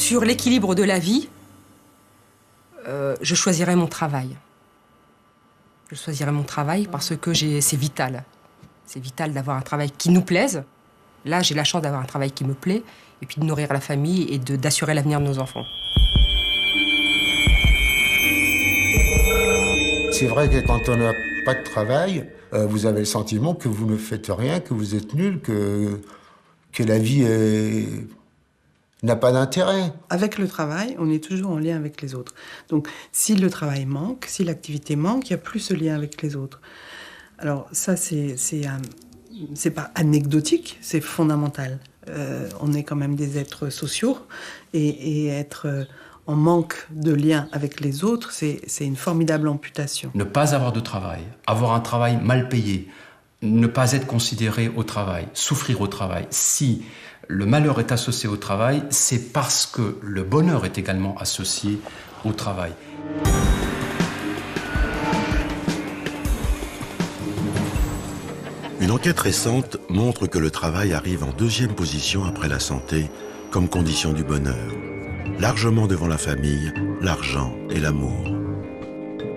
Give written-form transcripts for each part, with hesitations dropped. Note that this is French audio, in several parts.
Sur l'équilibre de la vie, je choisirais mon travail. Je choisirais mon travail parce que c'est vital. C'est vital d'avoir un travail qui nous plaise. Là, j'ai la chance d'avoir un travail qui me plaît, et puis de nourrir la famille et d'assurer l'avenir de nos enfants. C'est vrai que quand on n'a pas de travail, vous avez le sentiment que vous ne faites rien, que vous êtes nul, que la vie n'a pas d'intérêt. Avec le travail, on est toujours en lien avec les autres. Donc, si le travail manque, si l'activité manque, il n'y a plus ce lien avec les autres. Alors ça, c'est pas anecdotique, c'est fondamental. On est quand même des êtres sociaux et être en manque de lien avec les autres, c'est une formidable amputation. Ne pas avoir de travail, avoir un travail mal payé, ne pas être considéré au travail, souffrir au travail. Si le malheur est associé au travail, c'est parce que le bonheur est également associé au travail. Une enquête récente montre que le travail arrive en deuxième position après la santé comme condition du bonheur, largement devant la famille, l'argent et l'amour.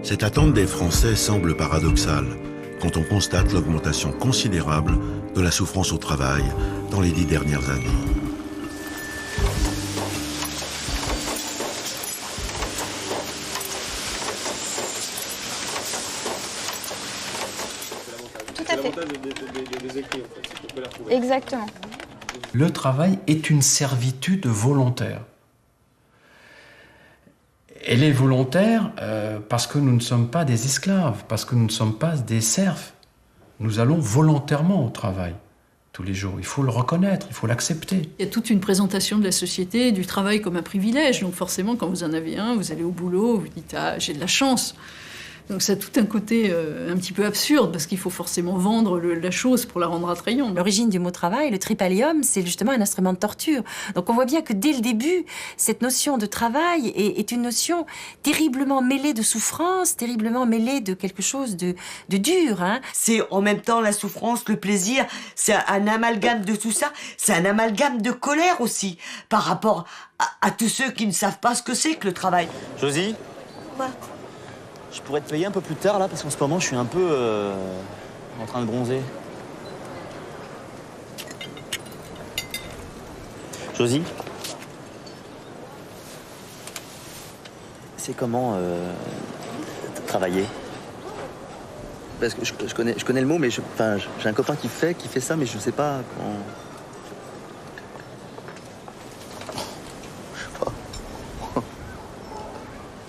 Cette attente des Français semble paradoxale quand on constate l'augmentation considérable de la souffrance au travail dans les 10 dernières années. Tout à fait. Exactement. Le travail est une servitude volontaire. Elle est volontaire parce que nous ne sommes pas des esclaves, parce que nous ne sommes pas des serfs. Nous allons volontairement au travail tous les jours. Il faut le reconnaître, il faut l'accepter. Il y a toute une présentation de la société, du travail comme un privilège. Donc forcément, quand vous en avez un, vous allez au boulot, vous dites « Ah, j'ai de la chance ». Donc ça a tout un côté un petit peu absurde, parce qu'il faut forcément vendre la chose pour la rendre attrayante. L'origine du mot travail, le tripalium, c'est justement un instrument de torture. Donc on voit bien que dès le début, cette notion de travail est une notion terriblement mêlée de souffrance, terriblement mêlée de quelque chose de dur. Hein. C'est en même temps la souffrance, le plaisir, c'est un amalgame de tout ça. C'est un amalgame de colère aussi, par rapport à tous ceux qui ne savent pas ce que c'est que le travail. Josie ? Ouais. Je pourrais te payer un peu plus tard, là, parce qu'en ce moment, je suis un peu en train de bronzer. Josie ? C'est comment travailler ? Parce que je connais le mot, mais j'ai un copain qui fait ça, mais je sais pas comment...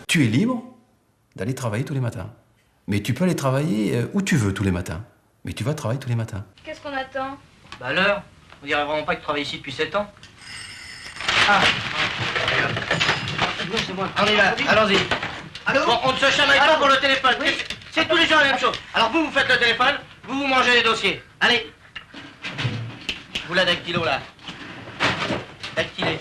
Tu es libre d'aller travailler tous les matins. Mais tu peux aller travailler où tu veux tous les matins. Mais tu vas travailler tous les matins. Qu'est-ce qu'on attend? Bah l'heure. On dirait vraiment pas que tu travailles ici depuis 7 ans. Ah. C'est moi. On est là, allons-y. Allô? Bon, on ne se chamaille pas pour le téléphone. Oui. C'est tous les jours la même chose. Alors vous faites le téléphone, vous mangez les dossiers. Allez. Vous la dactylo là. Dactylé.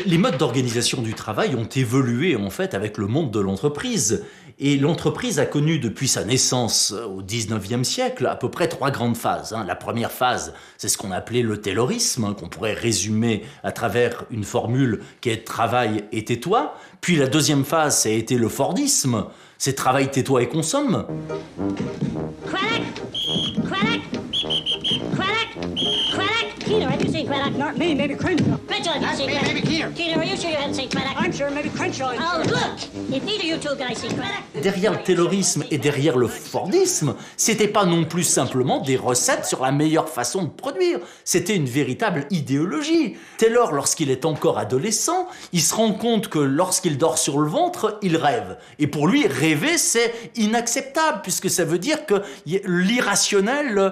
Les modes d'organisation du travail ont évolué en fait avec le monde de l'entreprise. Et l'entreprise a connu depuis sa naissance au 19e siècle à peu près 3 grandes phases. La première phase, c'est ce qu'on appelait le taylorisme, qu'on pourrait résumer à travers une formule qui est « travail et tais-toi ». Puis la deuxième phase, ça a été le fordisme, c'est « travail, tais-toi et consomme ». Keeler, I didn't say Craddock. Not me, maybe Crenshaw. Crenshaw, I didn't say Craddock. Maybe Keeler. Keeler, are you sure you hadn't said Craddock? I'm sure, maybe Crenshaw. Oh, look! If neither you two guys say Craddock... Derrière le taylorisme et derrière le fordisme, c'était pas non plus simplement des recettes sur la meilleure façon de produire. C'était une véritable idéologie. Taylor, lorsqu'il est encore adolescent, il se rend compte que lorsqu'il dort sur le ventre, il rêve. Et pour lui, rêver, c'est inacceptable, puisque ça veut dire que l'irrationnel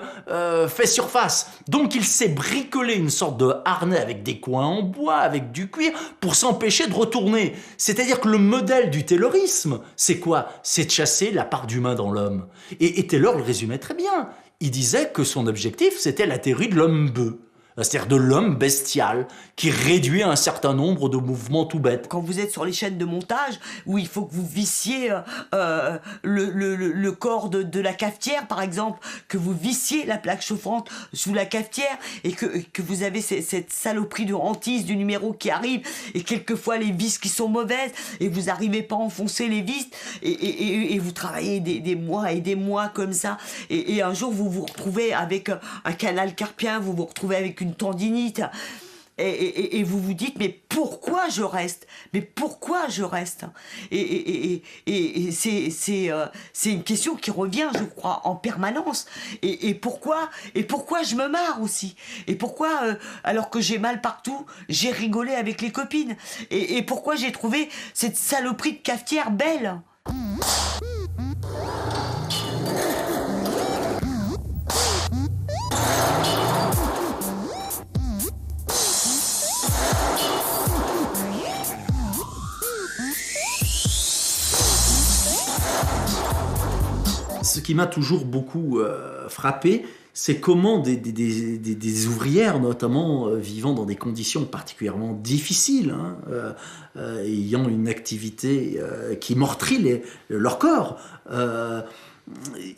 fait surface. Donc il s'est bricolé une sorte de harnais avec des coins en bois, avec du cuir, pour s'empêcher de retourner. C'est-à-dire que le modèle du taylorisme, c'est quoi? C'est de chasser la part d'humain dans l'homme. Et Taylor le résumait très bien. Il disait que son objectif, c'était la théorie de l'homme bœuf. C'est-à-dire de l'homme bestial qui réduit un certain nombre de mouvements tout bêtes. Quand vous êtes sur les chaînes de montage, où il faut que vous vissiez le corps de la cafetière, par exemple, que vous vissiez la plaque chauffante sous la cafetière, et que vous avez cette saloperie de hantise du numéro qui arrive, et quelquefois les vis qui sont mauvaises, et vous n'arrivez pas à enfoncer les vis, et vous travaillez des mois et des mois comme ça, et un jour vous vous retrouvez avec un canal carpien, vous vous retrouvez avec une tendinite, et vous vous dites, mais pourquoi je reste? Mais pourquoi je reste? Et c'est une question qui revient, je crois, en permanence. Et pourquoi je me marre aussi? Et pourquoi, alors que j'ai mal partout, j'ai rigolé avec les copines? Et pourquoi j'ai trouvé cette saloperie de cafetière belle? Ce qui m'a toujours beaucoup frappé, c'est comment des ouvrières, notamment vivant dans des conditions particulièrement difficiles, ayant une activité qui meurtrit leur corps,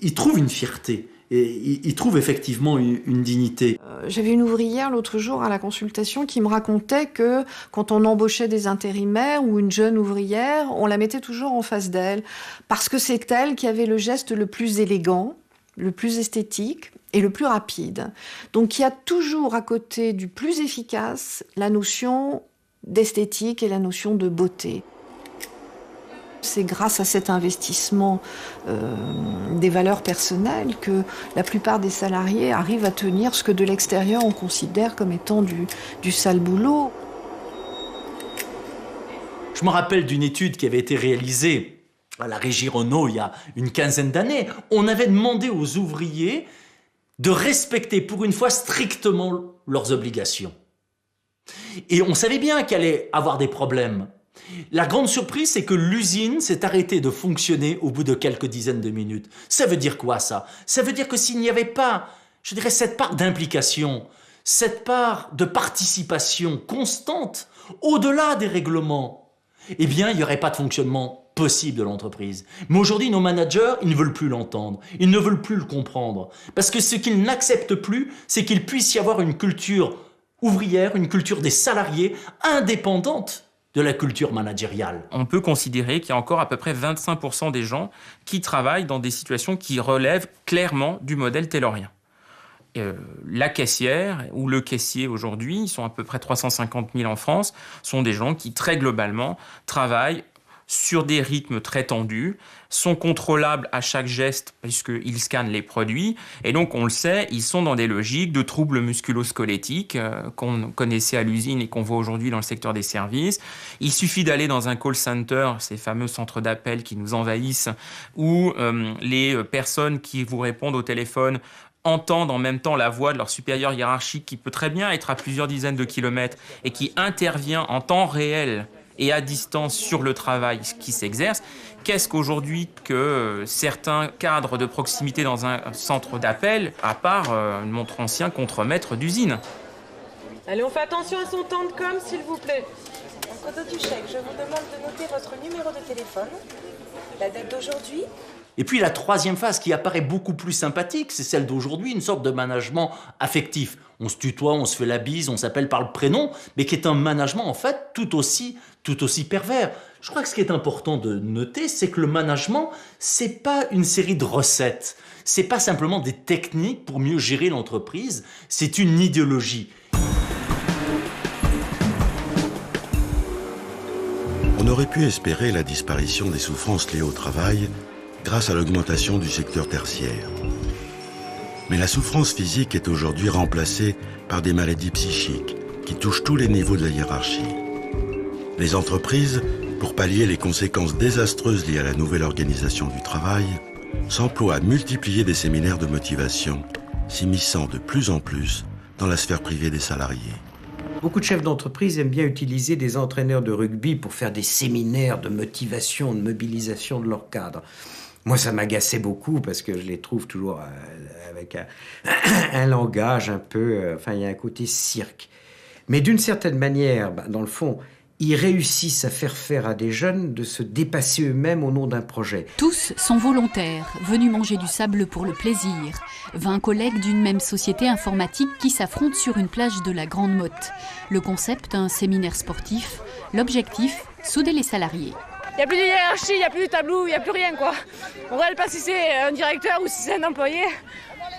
ils trouvent une fierté. Et ils trouvent effectivement une dignité. J'avais une ouvrière l'autre jour à la consultation qui me racontait que quand on embauchait des intérimaires ou une jeune ouvrière, on la mettait toujours en face d'elle parce que c'est elle qui avait le geste le plus élégant, le plus esthétique et le plus rapide. Donc il y a toujours à côté du plus efficace la notion d'esthétique et la notion de beauté. C'est grâce à cet investissement des valeurs personnelles que la plupart des salariés arrivent à tenir ce que de l'extérieur on considère comme étant du sale boulot. Je me rappelle d'une étude qui avait été réalisée à la Régie Renault il y a une quinzaine d'années. On avait demandé aux ouvriers de respecter pour une fois strictement leurs obligations. Et on savait bien qu'il allait avoir des problèmes. La grande surprise, c'est que l'usine s'est arrêtée de fonctionner au bout de quelques dizaines de minutes. Ça veut dire quoi, ça? Ça veut dire que s'il n'y avait pas, je dirais, cette part d'implication, cette part de participation constante, au-delà des règlements, eh bien, il n'y aurait pas de fonctionnement possible de l'entreprise. Mais aujourd'hui, nos managers, ils ne veulent plus l'entendre. Ils ne veulent plus le comprendre. Parce que ce qu'ils n'acceptent plus, c'est qu'il puisse y avoir une culture ouvrière, une culture des salariés indépendante de la culture managériale. On peut considérer qu'il y a encore à peu près 25% des gens qui travaillent dans des situations qui relèvent clairement du modèle taylorien. La caissière ou le caissier aujourd'hui, ils sont à peu près 350 000 en France, sont des gens qui très globalement travaillent sur des rythmes très tendus, sont contrôlables à chaque geste puisqu'ils scannent les produits. Et donc, on le sait, ils sont dans des logiques de troubles musculo-squelettiques qu'on connaissait à l'usine et qu'on voit aujourd'hui dans le secteur des services. Il suffit d'aller dans un call center, ces fameux centres d'appel qui nous envahissent, où les personnes qui vous répondent au téléphone entendent en même temps la voix de leur supérieur hiérarchique qui peut très bien être à plusieurs dizaines de kilomètres et qui intervient en temps réel et à distance sur le travail qui s'exerce. Qu'est-ce qu'aujourd'hui que certains cadres de proximité dans un centre d'appel, à part une montre ancien contremaître d'usine? Allez, on fait attention à son temps de com, s'il vous plaît. En cadeau du chèque, je vous demande de noter votre numéro de téléphone, la date d'aujourd'hui. Et puis la troisième phase qui apparaît beaucoup plus sympathique, c'est celle d'aujourd'hui, une sorte de management affectif. On se tutoie, on se fait la bise, on s'appelle par le prénom, mais qui est un management en fait tout aussi pervers. Je crois que ce qui est important de noter, c'est que le management, c'est pas une série de recettes, c'est pas simplement des techniques pour mieux gérer l'entreprise, c'est une idéologie. On aurait pu espérer la disparition des souffrances liées au travail grâce à l'augmentation du secteur tertiaire. Mais la souffrance physique est aujourd'hui remplacée par des maladies psychiques qui touchent tous les niveaux de la hiérarchie. Les entreprises, pour pallier les conséquences désastreuses liées à la nouvelle organisation du travail, s'emploient à multiplier des séminaires de motivation, s'immisçant de plus en plus dans la sphère privée des salariés. Beaucoup de chefs d'entreprise aiment bien utiliser des entraîneurs de rugby pour faire des séminaires de motivation, de mobilisation de leurs cadres. Moi, ça m'agaçait beaucoup parce que je les trouve toujours avec un langage un peu... Enfin, il y a un côté cirque. Mais d'une certaine manière, dans le fond, ils réussissent à faire à des jeunes de se dépasser eux-mêmes au nom d'un projet. Tous sont volontaires, venus manger du sable pour le plaisir. 20 collègues d'une même société informatique qui s'affrontent sur une plage de la Grande Motte. Le concept, un séminaire sportif. L'objectif, souder les salariés. Il n'y a plus de hiérarchie, il n'y a plus de tableau, il n'y a plus rien, quoi. On ne regarde pas si c'est un directeur ou si c'est un employé.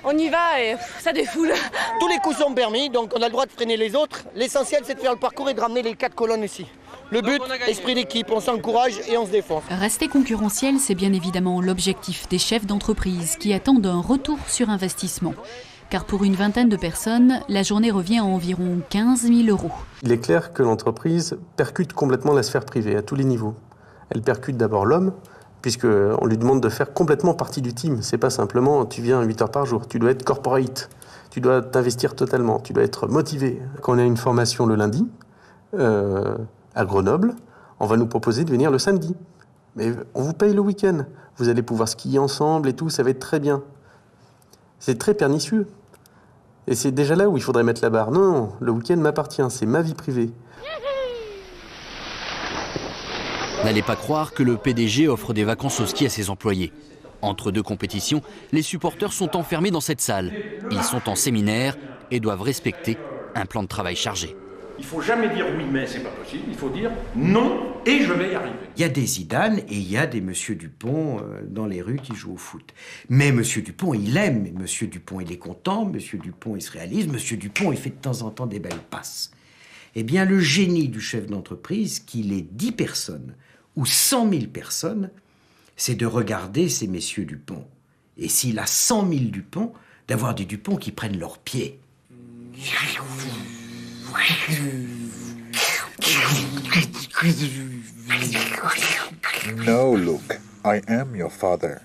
On y va et ça défoule. Tous les coups sont permis, donc on a le droit de freiner les autres. L'essentiel, c'est de faire le parcours et de ramener les 4 colonnes ici. Le but, esprit d'équipe, on s'encourage et on se défonce. Rester concurrentiel, c'est bien évidemment l'objectif des chefs d'entreprise qui attendent un retour sur investissement. Car pour une vingtaine de personnes, la journée revient à environ 15 000 €. Il est clair que l'entreprise percute complètement la sphère privée à tous les niveaux. Elle percute d'abord l'homme, puisqu'on lui demande de faire complètement partie du team. C'est pas simplement tu viens 8 heures par jour, tu dois être corporate, tu dois t'investir totalement, tu dois être motivé. Quand on a une formation le lundi, à Grenoble, on va nous proposer de venir le samedi. Mais on vous paye le week-end, vous allez pouvoir skier ensemble et tout, ça va être très bien. C'est très pernicieux. Et c'est déjà là où il faudrait mettre la barre. Non, le week-end m'appartient, c'est ma vie privée. N'allez pas croire que le PDG offre des vacances au ski à ses employés. Entre deux compétitions, les supporters sont enfermés dans cette salle. Ils sont en séminaire et doivent respecter un plan de travail chargé. Il ne faut jamais dire oui mais c'est pas possible, il faut dire non et je vais y arriver. Il y a des Zidane et il y a des Monsieur Dupont dans les rues qui jouent au foot. Mais Monsieur Dupont, il aime, Monsieur Dupont, il est content, Monsieur Dupont, il se réalise, Monsieur Dupont, il fait de temps en temps des belles passes. Eh bien, le génie du chef d'entreprise, qu'il ait 10 personnes ou 100 000 personnes, c'est de regarder ces messieurs Dupont. Et s'il a 100 000 Dupont, d'avoir des Dupont qui prennent leurs pieds. No, Luke, I am your father.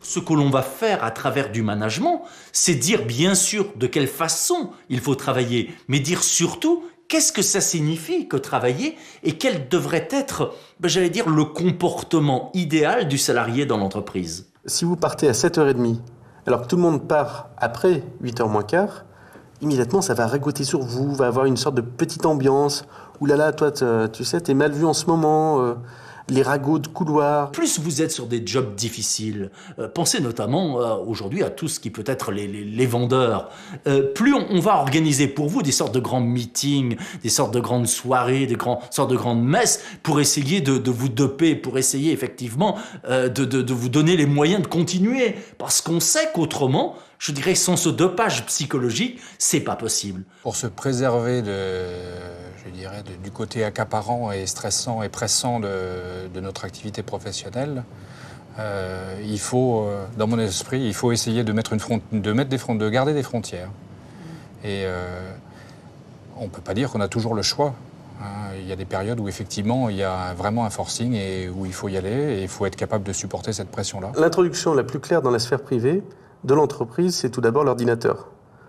Ce que l'on va faire à travers du management, c'est dire bien sûr de quelle façon il faut travailler, mais dire surtout qu'est-ce que ça signifie que travailler et quel devrait être, j'allais dire, le comportement idéal du salarié dans l'entreprise. Si vous partez à 7h30, alors que tout le monde part après 8h moins quart, immédiatement ça va ragoter sur vous, va avoir une sorte de petite ambiance. Ouh là là, toi, tu sais, t'es mal vu en ce moment. Les ragots de couloir. Plus vous êtes sur des jobs difficiles, pensez notamment aujourd'hui à tout ce qui peut être les vendeurs, plus on va organiser pour vous des sortes de grands meetings, des sortes de grandes soirées, sortes de grandes messes pour essayer de vous doper, pour essayer effectivement de vous donner les moyens de continuer. Parce qu'on sait qu'autrement, je dirais, sans ce dopage psychologique, c'est pas possible. Pour se préserver du côté accaparant et stressant et pressant de notre activité professionnelle, il faut, dans mon esprit, il faut essayer de garder des frontières. Et on ne peut pas dire qu'on a toujours le choix. Il y a des périodes où effectivement il y a vraiment un forcing et où il faut y aller et il faut être capable de supporter cette pression-là. L'introduction la plus claire dans la sphère privée de l'entreprise, c'est tout d'abord l'ordinateur.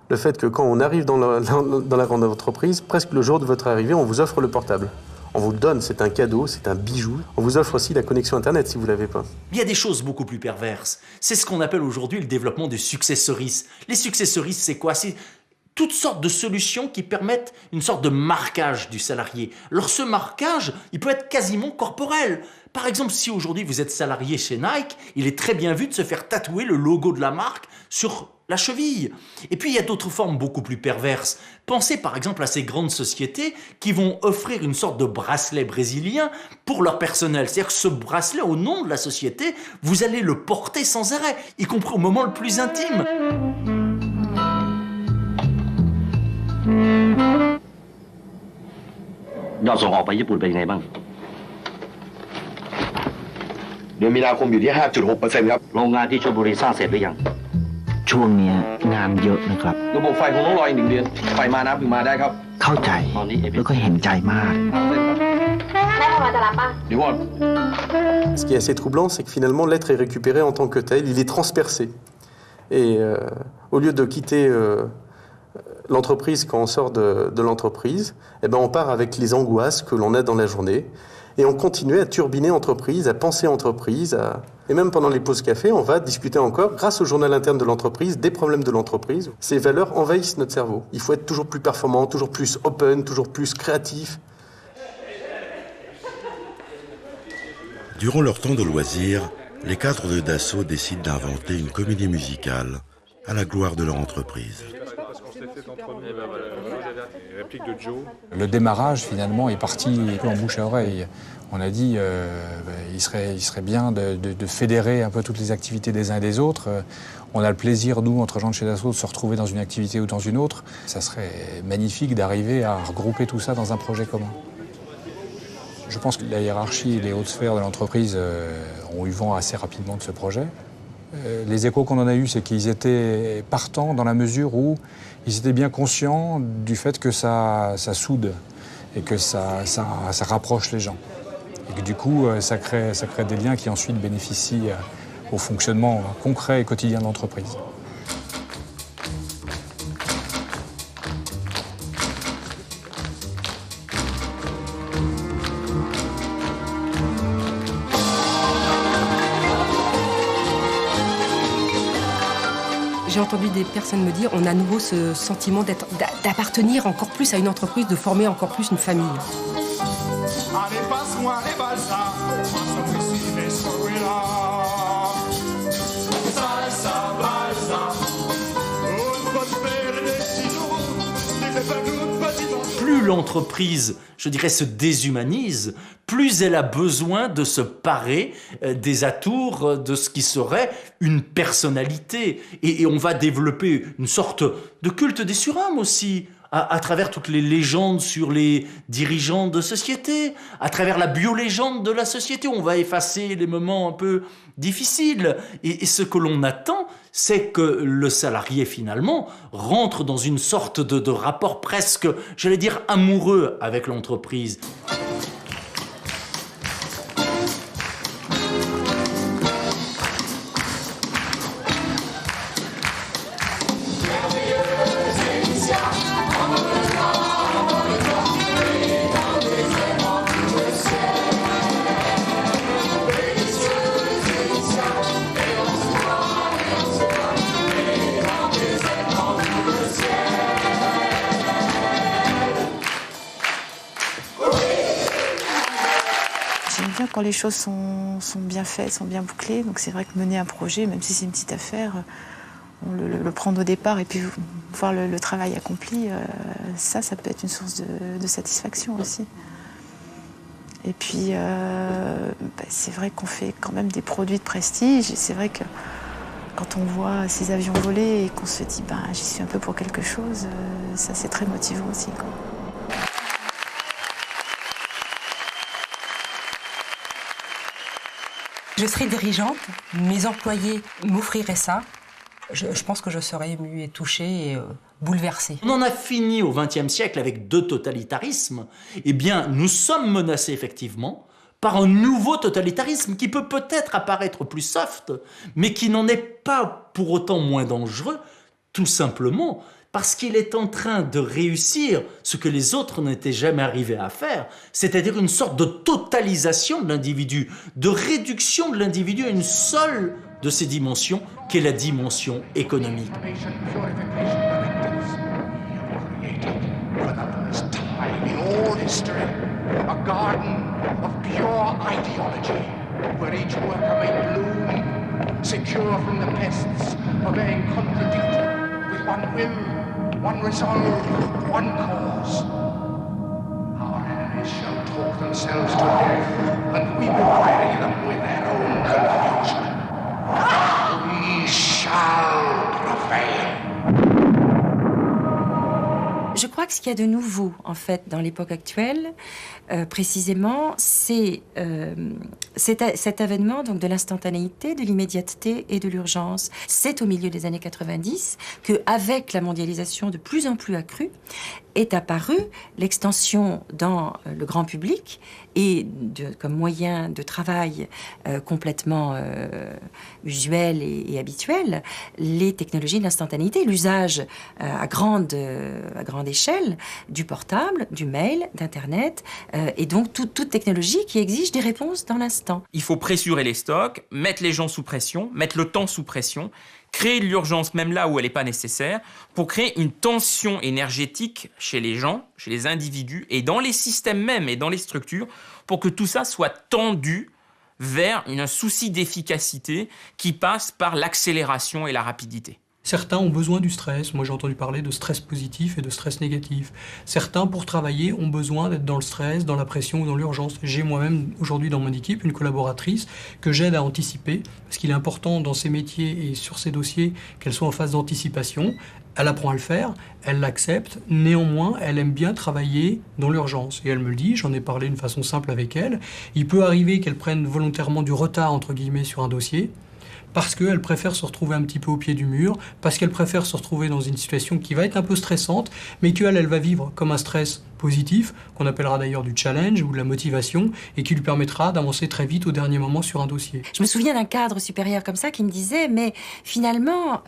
Le fait que quand on arrive dans la grande entreprise, presque le jour de votre arrivée, on vous offre le portable. On vous le donne, c'est un cadeau, c'est un bijou. On vous offre aussi la connexion Internet si vous ne l'avez pas. Il y a des choses beaucoup plus perverses. C'est ce qu'on appelle aujourd'hui le développement des successories. Les successories, c'est quoi ? C'est toutes sortes de solutions qui permettent une sorte de marquage du salarié. Alors ce marquage, il peut être quasiment corporel. Par exemple, si aujourd'hui vous êtes salarié chez Nike, il est très bien vu de se faire tatouer le logo de la marque sur la cheville. Et puis il y a d'autres formes beaucoup plus perverses. Pensez par exemple à ces grandes sociétés qui vont offrir une sorte de bracelet brésilien pour leur personnel. C'est-à-dire que ce bracelet, au nom de la société, vous allez le porter sans arrêt, y compris au moment le plus intime. Ce qui est assez troublant, c'est que finalement l'être est récupéré en tant que tel, il est transpercé. Et au lieu de quitter L'entreprise, quand on sort de l'entreprise, eh ben on part avec les angoisses que l'on a dans la journée et on continue à turbiner entreprise, à penser entreprise. Et même pendant les pauses café, on va discuter encore, grâce au journal interne de l'entreprise, des problèmes de l'entreprise. Ces valeurs envahissent notre cerveau. Il faut être toujours plus performant, toujours plus open, toujours plus créatif. Durant leur temps de loisirs, les cadres de Dassault décident d'inventer une comédie musicale à la gloire de leur entreprise. Le démarrage, finalement, est parti un peu en bouche à oreille. On a dit il serait bien de fédérer un peu toutes les activités des uns et des autres. On a le plaisir, nous, entre gens de chez Dassault, de se retrouver dans une activité ou dans une autre. Ça serait magnifique d'arriver à regrouper tout ça dans un projet commun. Je pense que la hiérarchie et les hautes sphères de l'entreprise ont eu vent assez rapidement de ce projet. Les échos qu'on en a eus, c'est qu'ils étaient partants dans la mesure où ils étaient bien conscients du fait que ça soude et que ça rapproche les gens. Et que du coup, ça crée des liens qui ensuite bénéficient au fonctionnement concret et quotidien de l'entreprise. J'ai entendu des personnes me dire on a à nouveau ce sentiment d'appartenir encore plus à une entreprise, de former encore plus une famille. Allez, passe-moi les balsas, salsa, balsa, plus l'entreprise, je dirais, se déshumanise, plus elle a besoin de se parer des atours de ce qui serait une personnalité. Et on va développer une sorte de culte des surhommes aussi, à travers toutes les légendes sur les dirigeants de société, à travers la biolégende de la société. On va effacer les moments un peu difficiles. Et ce que l'on attend, c'est que le salarié, finalement, rentre dans une sorte de rapport presque, j'allais dire, amoureux avec l'entreprise. Quand les choses sont bien faites, sont bien bouclées. Donc c'est vrai que mener un projet, même si c'est une petite affaire, le prendre au départ et puis voir le travail accompli, ça peut être une source de satisfaction aussi. Et puis c'est vrai qu'on fait quand même des produits de prestige. Et c'est vrai que quand on voit ces avions voler et qu'on se dit j'y suis un peu pour quelque chose, ça c'est très motivant aussi, quoi. Je serais dirigeante, mes employés m'offriraient ça. Je pense que je serais émue et touchée et bouleversée. On en a fini au XXe siècle avec deux totalitarismes. Eh bien, nous sommes menacés effectivement par un nouveau totalitarisme qui peut peut-être apparaître plus soft, mais qui n'en est pas pour autant moins dangereux, tout simplement parce qu'il est en train de réussir ce que les autres n'étaient jamais arrivés à faire, c'est-à-dire une sorte de totalisation de l'individu, de réduction de l'individu à une seule de ses dimensions, qui est la dimension économique. One resolve, one cause. Our enemies shall talk themselves to death, and we will bury them with their own confusion. We shall prevail. Je crois que ce qu'il y a de nouveau, en fait, dans l'époque actuelle, précisément, c'est cet avènement donc, de l'instantanéité, de l'immédiateté et de l'urgence. C'est au milieu des années 90 qu'avec la mondialisation de plus en plus accrue, est apparue l'extension dans le grand public et comme moyen de travail complètement usuel et habituel, les technologies de l'instantanéité, l'usage à grande échelle du portable, du mail, d'Internet, et donc toute technologie qui exige des réponses dans l'instant. Il faut pressurer les stocks, mettre les gens sous pression, mettre le temps sous pression, créer de l'urgence même là où elle n'est pas nécessaire, pour créer une tension énergétique chez les gens, chez les individus, et dans les systèmes même et dans les structures, pour que tout ça soit tendu vers un souci d'efficacité qui passe par l'accélération et la rapidité. Certains ont besoin du stress. Moi, j'ai entendu parler de stress positif et de stress négatif. Certains, pour travailler, ont besoin d'être dans le stress, dans la pression ou dans l'urgence. J'ai moi-même, aujourd'hui, dans mon équipe, une collaboratrice que j'aide à anticiper, parce qu'il est important dans ces métiers et sur ces dossiers qu'elle soit en phase d'anticipation. Elle apprend à le faire, elle l'accepte. Néanmoins, elle aime bien travailler dans l'urgence. Et elle me le dit, j'en ai parlé d'une façon simple avec elle. Il peut arriver qu'elle prenne volontairement du retard, entre guillemets, sur un dossier, parce qu'elle préfère se retrouver un petit peu au pied du mur, parce qu'elle préfère se retrouver dans une situation qui va être un peu stressante, mais qu'elle va vivre comme un stress positif, qu'on appellera d'ailleurs du challenge ou de la motivation, et qui lui permettra d'avancer très vite au dernier moment sur un dossier. Je me souviens d'un cadre supérieur comme ça qui me disait, mais finalement,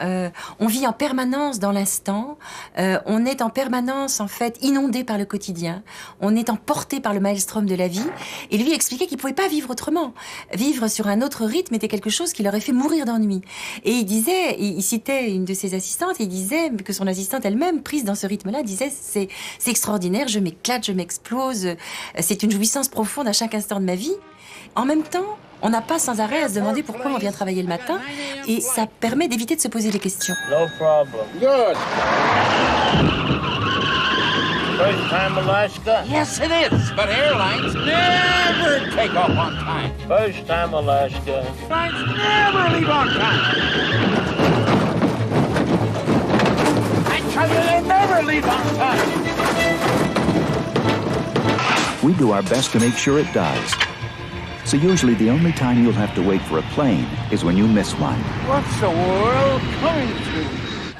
on vit en permanence dans l'instant, on est en permanence en fait inondé par le quotidien, on est emporté par le maelstrom de la vie, et lui expliquait qu'il ne pouvait pas vivre autrement. Vivre sur un autre rythme était quelque chose qui l'aurait fait mourir d'ennui. Et il disait, il citait une de ses assistantes, et il disait que son assistante elle-même, prise dans ce rythme-là, disait c'est extraordinaire, je m'éclate, je m'explose, c'est une jouissance profonde à chaque instant de ma vie. En même temps, on n'a pas sans arrêt à se demander pourquoi on vient travailler le matin, et ça permet d'éviter de se poser des questions. No problem. Good. First time Alaska? Yes, it is. But airlines never take off on time. First time Alaska. Airlines never leave on time. I tell you, they never leave on time. We do our best to make sure it does. So usually the only time you'll have to wait for a plane is when you miss one. What's the world coming to?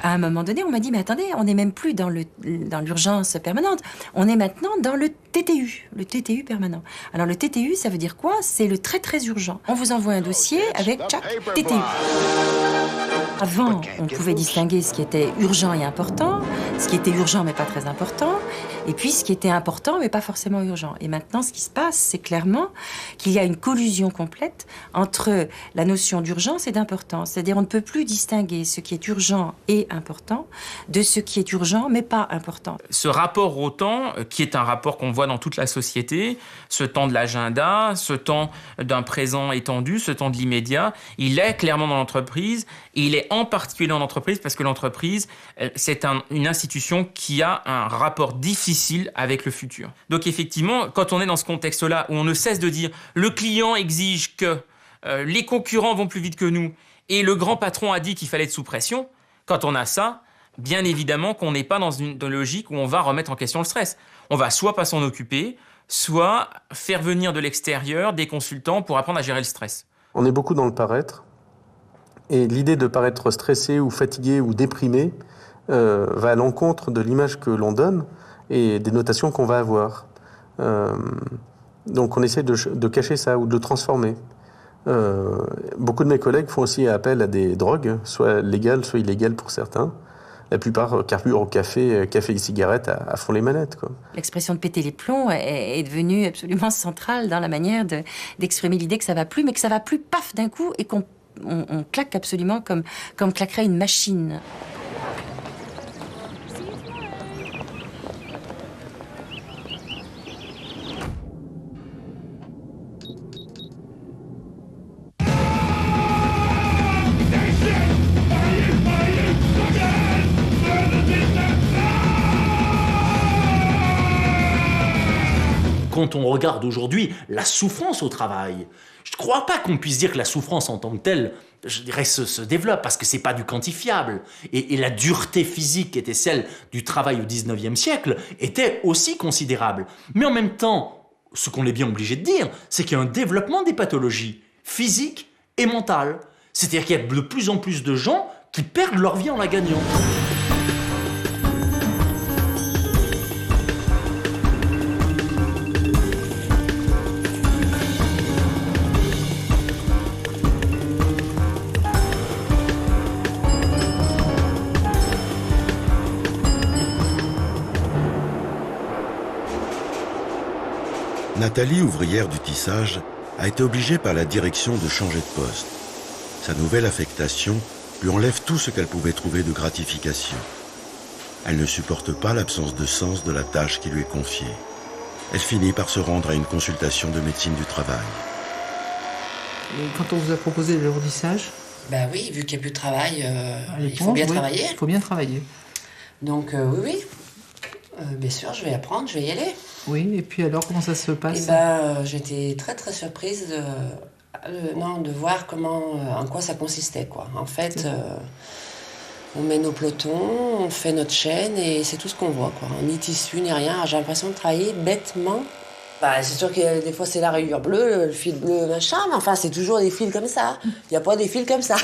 À un moment donné, on m'a dit, mais attendez, on n'est même plus dans l'urgence permanente, on est maintenant dans le TTU permanent. Alors le TTU, ça veut dire quoi? C'est le très très urgent. On vous envoie un dossier avec chaque TTU. Avant, on pouvait distinguer ce qui était urgent et important, ce qui était urgent mais pas très important, et puis ce qui était important mais pas forcément urgent. Et maintenant, ce qui se passe, c'est clairement qu'il y a une collusion complète entre la notion d'urgence et d'importance. C'est-à-dire, on ne peut plus distinguer ce qui est urgent et important de ce qui est urgent mais pas important. Ce rapport au temps, qui est un rapport qu'on voit dans toute la société, ce temps de l'agenda, ce temps d'un présent étendu, ce temps de l'immédiat, il est clairement dans l'entreprise, et il est en particulier dans l'entreprise parce que l'entreprise, c'est une institution qui a un rapport difficile avec le futur. Donc effectivement, quand on est dans ce contexte-là où on ne cesse de dire le client exige que les concurrents vont plus vite que nous et le grand patron a dit qu'il fallait être sous pression, quand on a ça, bien évidemment qu'on n'est pas dans une logique où on va remettre en question le stress. On va soit pas s'en occuper, soit faire venir de l'extérieur des consultants pour apprendre à gérer le stress. On est beaucoup dans le paraître. Et l'idée de paraître stressé ou fatigué ou déprimé va à l'encontre de l'image que l'on donne et des notations qu'on va avoir. Donc on essaie de cacher ça ou de le transformer. Beaucoup de mes collègues font aussi appel à des drogues, soit légales, soit illégales pour certains. La plupart carburent au café et cigarettes à fond les manettes, quoi. L'expression de péter les plombs est devenue absolument centrale dans la manière d'exprimer l'idée que ça va plus, mais que ça va plus paf d'un coup et qu'on claque absolument comme claquerait une machine. quand on regarde aujourd'hui la souffrance au travail, je ne crois pas qu'on puisse dire que la souffrance en tant que telle, je dirais, se développe, parce que c'est pas du quantifiable. Et la dureté physique qui était celle du travail au 19e siècle était aussi considérable. Mais en même temps, ce qu'on est bien obligé de dire, c'est qu'il y a un développement des pathologies physiques et mentales. C'est-à-dire qu'il y a de plus en plus de gens qui perdent leur vie en la gagnant. Nathalie, ouvrière du tissage, a été obligée par la direction de changer de poste. Sa nouvelle affectation lui enlève tout ce qu'elle pouvait trouver de gratification. Elle ne supporte pas l'absence de sens de la tâche qui lui est confiée. Elle finit par se rendre à une consultation de médecine du travail. Et quand on vous a proposé le redissage? Ben oui, vu qu'il n'y a plus de travail, il faut bien travailler. Il faut bien travailler. Donc oui. Bien sûr, je vais apprendre, je vais y aller. Oui, et puis alors, comment ça se passe? J'étais très très surprise de voir en quoi ça consistait, quoi. En fait, on met nos pelotons, on fait notre chaîne et c'est tout ce qu'on voit, quoi. Ni tissu, ni rien. J'ai l'impression de travailler bêtement. C'est sûr que des fois c'est la rayure bleue, le fil bleu, machin, mais enfin c'est toujours des fils comme ça. Il n'y a pas des fils comme ça.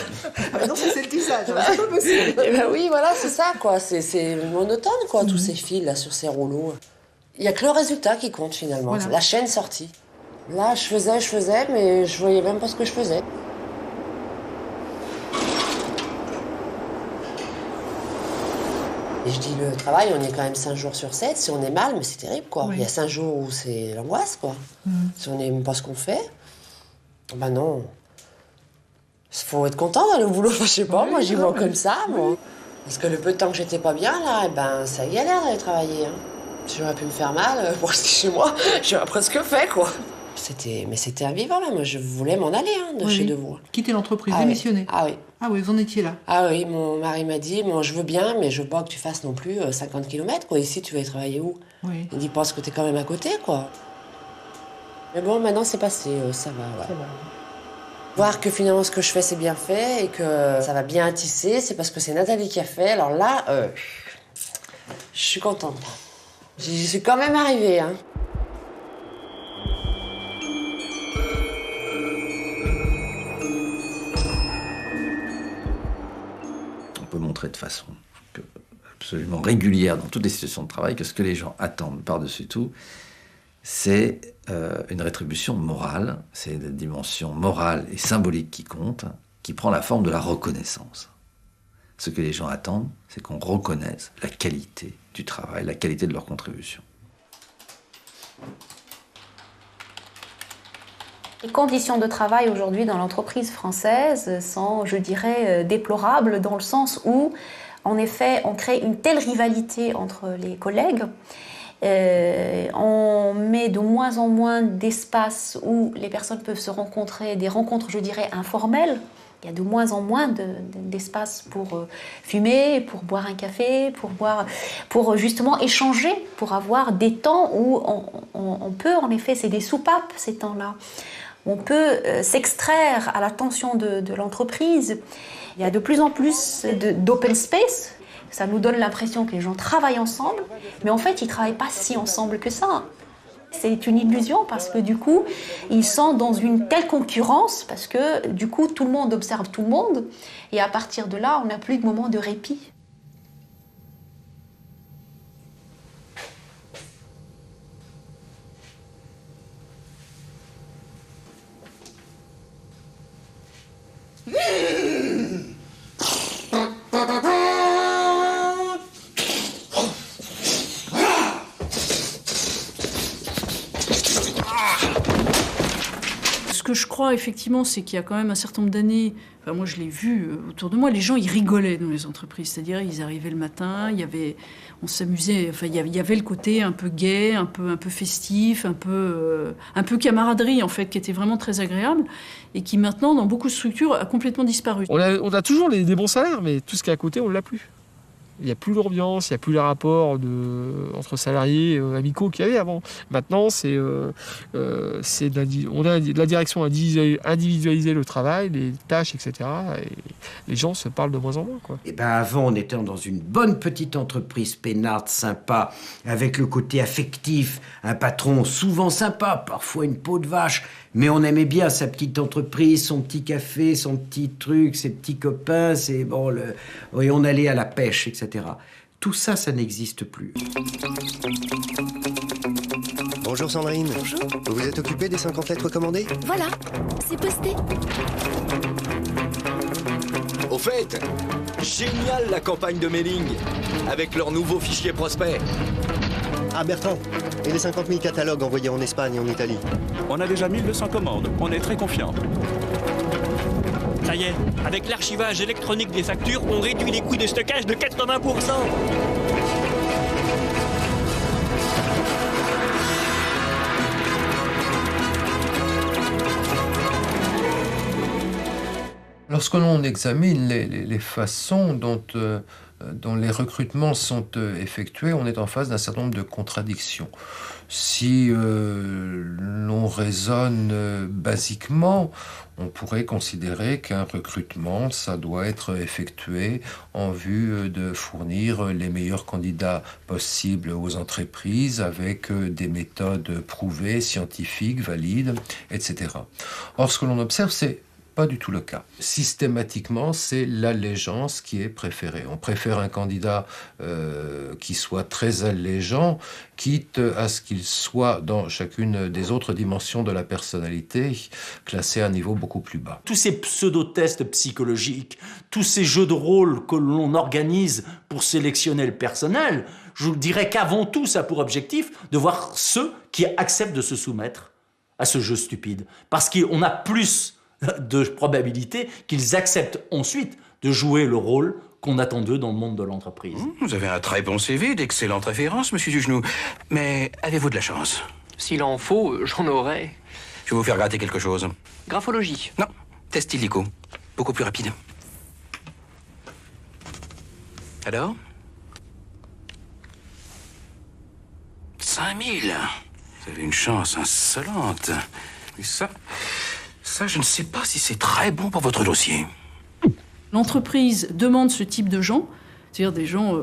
Non, c'est le tissage, c'est pas possible. Oui, voilà, c'est ça, quoi. C'est monotone, quoi, tous ces fils là sur ces rouleaux. Il n'y a que le résultat qui compte finalement, voilà. La chaîne sortie. Là, je faisais, mais je voyais même pas ce que je faisais. Et je dis, le travail, on est quand même 5 jours sur 7. Si on est mal, mais c'est terrible, quoi. Oui. Il y a 5 jours où c'est l'angoisse, quoi. Si on n'aime pas ce qu'on fait, ben non. Il faut être content d'aller au boulot, je sais pas, moi j'y vois comme ça, moi. Parce que le peu de temps que j'étais pas bien, là, ça galère d'aller travailler. Hein. Si j'aurais pu me faire mal pour rester chez moi, j'aurais presque fait, quoi. Mais c'était invivable, moi je voulais m'en aller de chez Devoux. Quitter l'entreprise, démissionner. Oui. Ah oui. Ah oui, vous en étiez là. Ah oui, mon mari m'a dit, je veux bien, mais je veux pas que tu fasses non plus 50 km, quoi. Ici, tu vas y travailler où? Oui. Il dit, pense que t'es quand même à côté, quoi. Mais bon, maintenant c'est passé, ça va, ouais. Ça va. Voir que finalement ce que je fais c'est bien fait et que ça va bien tisser, c'est parce que c'est Nathalie qui a fait. Alors là, je suis contente. J'y suis quand même arrivée, hein. On peut montrer de façon absolument régulière dans toutes les situations de travail que ce que les gens attendent par-dessus tout, c'est une rétribution morale, c'est la dimension morale et symbolique qui compte, qui prend la forme de la reconnaissance. Ce que les gens attendent, c'est qu'on reconnaisse la qualité du travail, la qualité de leur contribution. Les conditions de travail aujourd'hui dans l'entreprise française sont, je dirais, déplorables dans le sens où, en effet, on crée une telle rivalité entre les collègues. On met de moins en moins d'espace où les personnes peuvent se rencontrer, des rencontres, je dirais, informelles. Il y a de moins en moins d'espace pour fumer, pour boire un café, pour justement échanger, pour avoir des temps où on peut, en effet, c'est des soupapes ces temps-là. On peut s'extraire à l'attention de l'entreprise. Il y a de plus en plus d'open space. Ça nous donne l'impression que les gens travaillent ensemble, mais en fait, ils ne travaillent pas si ensemble que ça. C'est une illusion parce que du coup, ils sont dans une telle concurrence parce que du coup, tout le monde observe tout le monde et à partir de là, on n'a plus de moment de répit. Ce que je crois effectivement, c'est qu'il y a quand même un certain nombre d'années, enfin moi je l'ai vu autour de moi, les gens ils rigolaient dans les entreprises, c'est-à-dire ils arrivaient le matin, on s'amusait, enfin il y avait le côté un peu gai, un peu festif, un peu camaraderie en fait, qui était vraiment très agréable et qui maintenant dans beaucoup de structures a complètement disparu. On a toujours des bons salaires, mais tout ce qui est à côté on l'a plus. Il n'y a plus l'ambiance, il n'y a plus les rapports entre salariés amicaux qu'il y avait avant. Maintenant, on a la direction à individualiser le travail, les tâches, etc. Et les gens se parlent de moins en moins, quoi. Eh ben avant, on était dans une bonne petite entreprise peinarde, sympa, avec le côté affectif, un patron souvent sympa, parfois une peau de vache, mais on aimait bien sa petite entreprise, son petit café, son petit truc, ses petits copains, et on allait à la pêche, etc. Tout ça, ça n'existe plus. Bonjour Sandrine. Bonjour. Vous vous êtes occupée des 50 lettres commandées? Voilà, c'est posté. Au fait, génial la campagne de mailing, avec leur nouveau fichier prospect. Ah Bertrand, et les 50 000 catalogues envoyés en Espagne et en Italie? On a déjà 1200 commandes, on est très confiants. Ça y est, avec l'archivage électronique des factures, on réduit les coûts de stockage de 80%. Lorsque l'on examine les façons dont les recrutements sont effectués, on est en face d'un certain nombre de contradictions. Si l'on raisonne basiquement, on pourrait considérer qu'un recrutement, ça doit être effectué en vue de fournir les meilleurs candidats possibles aux entreprises avec des méthodes prouvées, scientifiques, valides, etc. Or, ce que l'on observe, c'est pas du tout le cas. Systématiquement, c'est l'allégeance qui est préférée. On préfère un candidat qui soit très allégeant, quitte à ce qu'il soit dans chacune des autres dimensions de la personnalité, classé à un niveau beaucoup plus bas. Tous ces pseudo-tests psychologiques, tous ces jeux de rôle que l'on organise pour sélectionner le personnel, je vous dirais qu'avant tout, ça a pour objectif de voir ceux qui acceptent de se soumettre à ce jeu stupide. Parce qu'on a plus de probabilité qu'ils acceptent ensuite de jouer le rôle qu'on attend d'eux dans le monde de l'entreprise. Vous avez un très bon CV, d'excellentes références, monsieur Dugenoux. Mais avez-vous de la chance? S'il en faut, j'en aurai. Je vais vous faire gratter quelque chose. Graphologie. Non, test illico. Beaucoup plus rapide. Alors 5000. Vous avez une chance insolente. Et ça, je ne sais pas si c'est très bon pour votre dossier. L'entreprise demande ce type de gens, c'est-à-dire des gens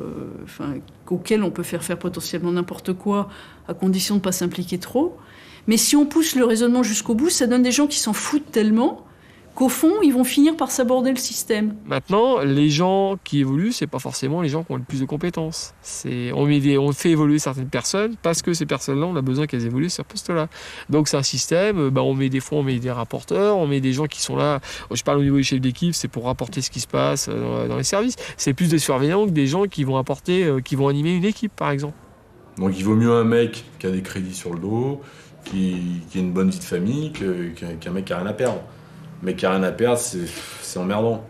auxquels on peut faire potentiellement n'importe quoi, à condition de ne pas s'impliquer trop. Mais si on pousse le raisonnement jusqu'au bout, ça donne des gens qui s'en foutent tellement qu'au fond, ils vont finir par s'aborder le système. Maintenant, les gens qui évoluent, c'est pas forcément les gens qui ont le plus de compétences. On fait évoluer certaines personnes parce que ces personnes-là, on a besoin qu'elles évoluent sur ce poste-là. Donc c'est un système, on met des rapporteurs, on met des gens qui sont là, je parle au niveau du chef d'équipe, c'est pour rapporter ce qui se passe dans les services. C'est plus des surveillants que des gens qui vont qui vont animer une équipe, par exemple. Donc il vaut mieux un mec qui a des crédits sur le dos, qui a une bonne vie de famille, qu'un mec qui a rien à perdre. Le mec qui a rien à perdre, c'est emmerdant.